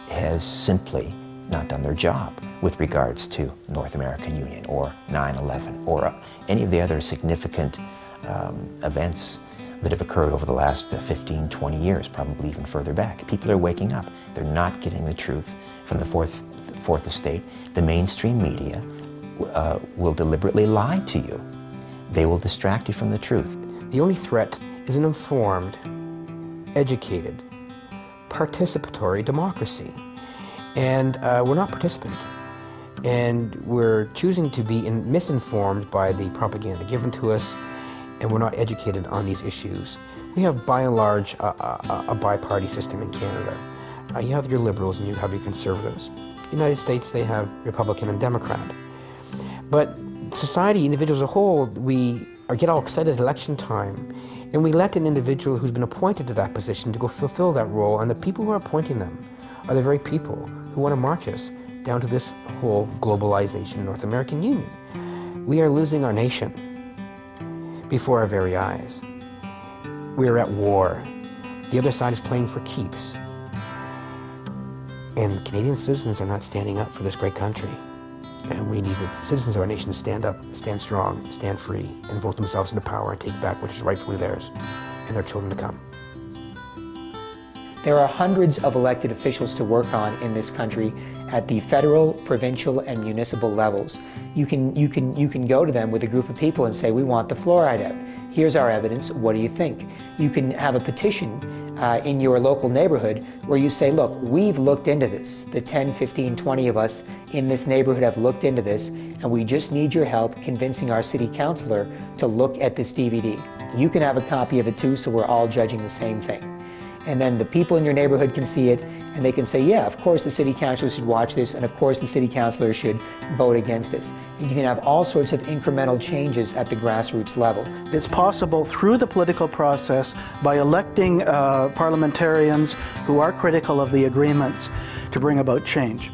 has simply not done their job with regards to North American Union or 9/11 or any of the other significant events that have occurred over the last 15, 20 years, probably even further back. People are waking up. They're not getting the truth from the Fourth Estate. The mainstream media will deliberately lie to you. They will distract you from the truth. The only threat is an informed, educated, participatory democracy. And we're not participant. And we're choosing to be misinformed by the propaganda given to us, and we're not educated on these issues. We have, by and large, a bi-party system in Canada. You have your liberals and you have your conservatives. In the United States, they have Republican and Democrat. But society, individuals as a whole, we get all excited at election time, and we elect an individual who's been appointed to that position to go fulfill that role, and the people who are appointing them are the very people who want to march us down to this whole globalization North American Union. We are losing our nation before our very eyes. We are at war. The other side is playing for keeps. And Canadian citizens are not standing up for this great country. And we need the citizens of our nation to stand up, stand strong, stand free, and vote themselves into power and take back what is rightfully theirs and their children to come. There are hundreds of elected officials to work on in this country at the federal, provincial, and municipal levels. You can go to them with a group of people and say, we want the fluoride out. Here's our evidence, what do you think? You can have a petition in your local neighborhood where you say, look, we've looked into this. The 10, 15, 20 of us in this neighborhood have looked into this, and we just need your help convincing our city councilor to look at this DVD. You can have a copy of it too, so we're all judging the same thing. And then the people in your neighborhood can see it, and they can say, yeah, of course the city council should watch this, and of course the city councilor should vote against this. And you can have all sorts of incremental changes at the grassroots level. It's possible through the political process by electing parliamentarians who are critical of the agreements to bring about change.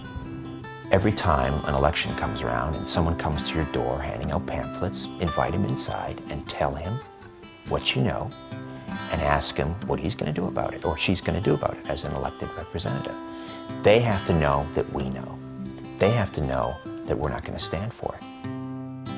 Every time an election comes around and someone comes to your door handing out pamphlets, invite him inside and tell him what you know and ask him what he's going to do about it, or she's going to do about it as an elected representative. They have to know that we know. They have to know that we're not going to stand for it.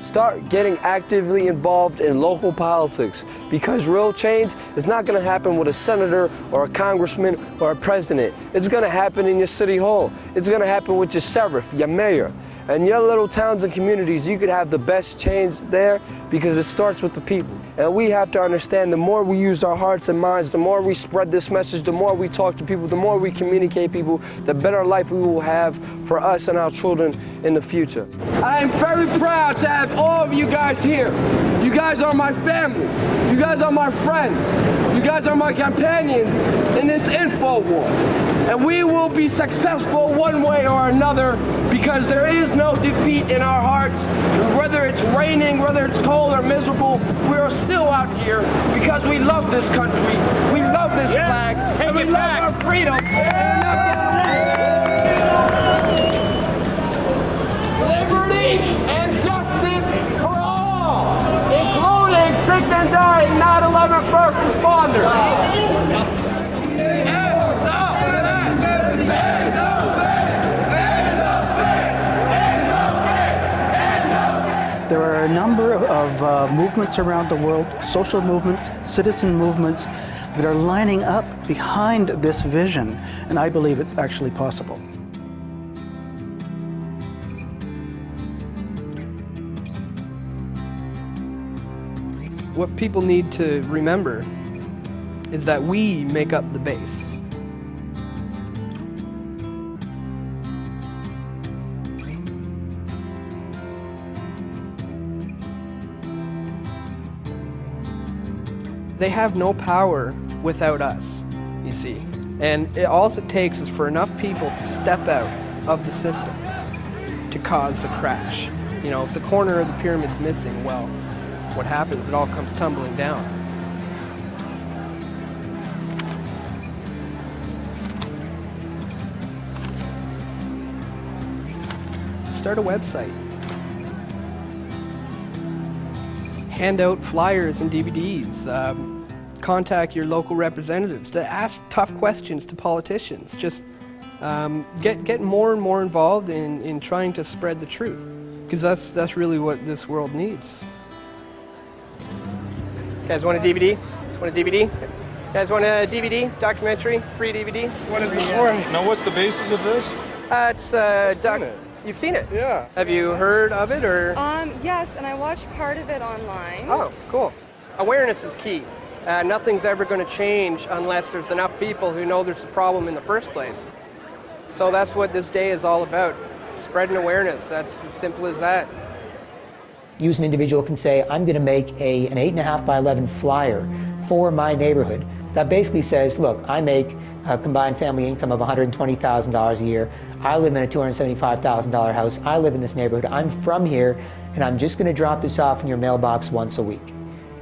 Start getting actively involved in local politics, because real change is not going to happen with a senator or a congressman or a president. It's going to happen in your city hall. It's going to happen with your sheriff, your mayor. And your little towns and communities, you could have the best change there because it starts with the people. And we have to understand, the more we use our hearts and minds, the more we spread this message, the more we talk to people, the more we communicate people, the better life we will have for us and our children in the future. I am very proud to have all of you guys here. You guys are my family. You guys are my friends. You guys are my companions in this info war. And we will be successful one way or another, because there is no defeat in our hearts. Whether it's raining, whether it's cold or miserable, we are still out here because we love this country, we love this flag, and we love our freedom. Liberty and justice for all, including sick and dying 9/11 first responders. There are a number of movements around the world, social movements, citizen movements, that are lining up behind this vision, and I believe it's actually possible. What people need to remember is that we make up the base. They have no power without us, you see. And all it takes is for enough people to step out of the system to cause a crash. You know, if the corner of the pyramid's missing, well, what happens? It all comes tumbling down. Start a website. Hand out flyers and DVDs. Contact your local representatives to ask tough questions to politicians. Just get more and more involved in trying to spread the truth, because that's really what this world needs. You guys want a DVD? You guys want a DVD, documentary, free DVD? What is it for? Now, what's the basis of this? You've seen it? Yeah. Have you heard of it, or? Yes, and I watched part of it online. Oh, cool. Awareness is key. Nothing's ever going to change unless there's enough people who know there's a problem in the first place. So that's what this day is all about. Spreading awareness. That's as simple as that. You as an individual can say, I'm going to make an 8.5 by 11 flyer for my neighborhood that basically says, look, I make a combined family income of $120,000 a year. I live in a $275,000 house. I live in this neighborhood. I'm from here, and I'm just going to drop this off in your mailbox once a week.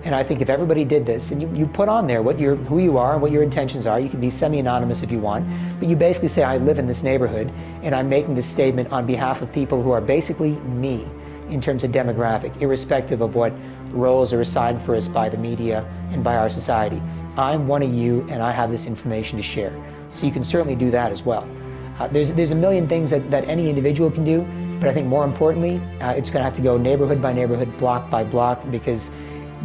And I think if everybody did this, and you put on there who you are and what your intentions are, you can be semi-anonymous if you want, but you basically say, I live in this neighborhood, and I'm making this statement on behalf of people who are basically me in terms of demographic, irrespective of what roles are assigned for us by the media and by our society. I'm one of you, and I have this information to share. So you can certainly do that as well. There's a million things that any individual can do, but I think more importantly, it's going to have to go neighborhood by neighborhood, block by block, because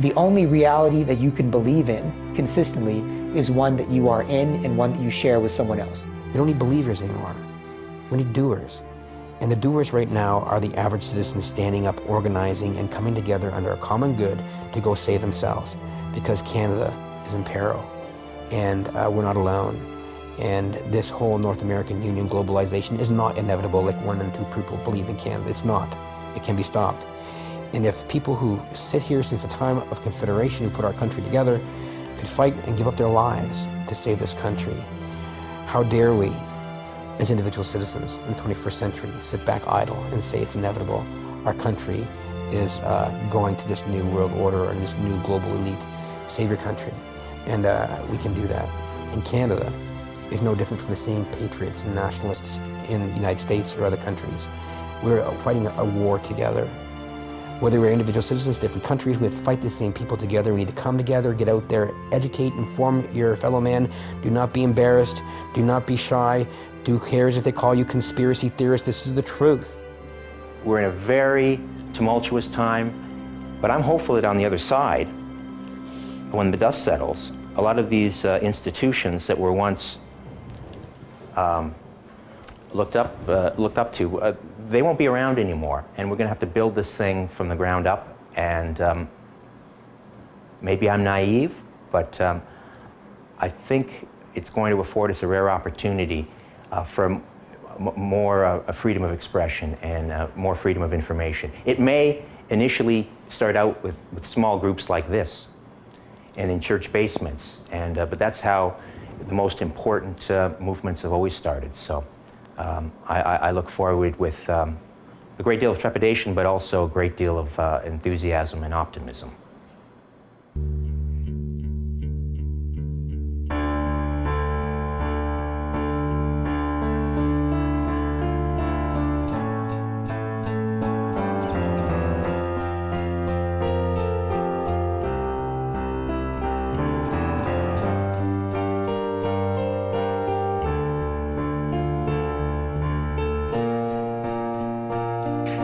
the only reality that you can believe in consistently is one that you are in and one that you share with someone else. We don't need believers anymore. We need doers. And the doers right now are the average citizen standing up, organizing, and coming together under a common good to go save themselves, because Canada is in peril, and we're not alone. And this whole North American Union globalization is not inevitable like 1 in 2 people believe in Canada. It's not. It can be stopped. And if people who sit here since the time of Confederation, who put our country together, could fight and give up their lives to save this country, how dare we, as individual citizens in the 21st century, sit back idle and say it's inevitable. Our country is going to this new world order and this new global elite savior country. And we can do that. And Canada is no different from the same patriots and nationalists in the United States or other countries. We're fighting a war together. Whether we're individual citizens of different countries, we have to fight the same people together. We need to come together, get out there, educate, inform your fellow man. Do not be embarrassed. Do not be shy. Who cares if they call you conspiracy theorists? This is the truth. We're in a very tumultuous time, but I'm hopeful that on the other side, when the dust settles, a lot of these institutions that were once looked up to, they won't be around anymore, and we're going to have to build this thing from the ground up. And maybe I'm naive, but I think it's going to afford us a rare opportunity for more freedom of expression and more freedom of information. It may initially start out with small groups like this and in church basements, and but that's how the most important movements have always started. So I look forward with a great deal of trepidation, but also a great deal of enthusiasm and optimism.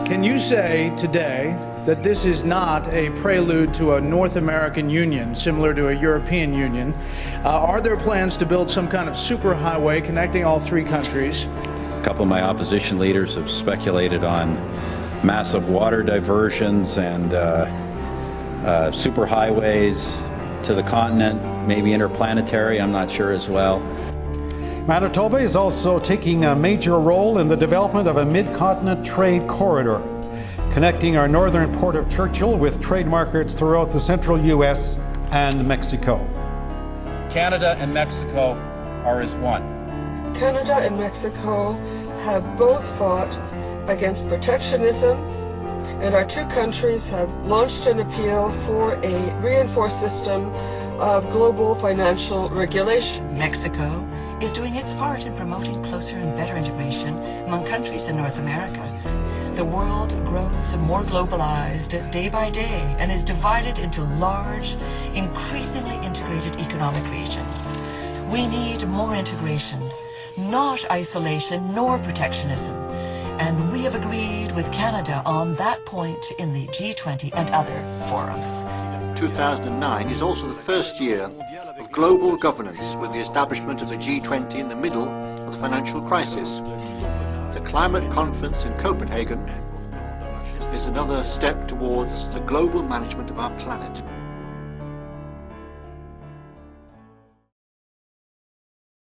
Can you say today that this is not a prelude to a North American Union similar to a European Union? Are there plans to build some kind of superhighway connecting all three countries? A couple of my opposition leaders have speculated on massive water diversions and superhighways to the continent, maybe interplanetary, I'm not sure as well. Manitoba is also taking a major role in the development of a mid-continent trade corridor, connecting our northern port of Churchill with trade markets throughout the central U.S. and Mexico. Canada and Mexico are as one. Canada and Mexico have both fought against protectionism, and our two countries have launched an appeal for a reinforced system of global financial regulation. Mexico is doing its part in promoting closer and better integration among countries in North America. The world grows more globalized day by day and is divided into large, increasingly integrated economic regions. We need more integration, not isolation nor protectionism. And we have agreed with Canada on that point in the G20 and other forums. 2009 is also the first year of global governance, with the establishment of the G20 in the middle of the financial crisis. The climate conference in Copenhagen is another step towards the global management of our planet.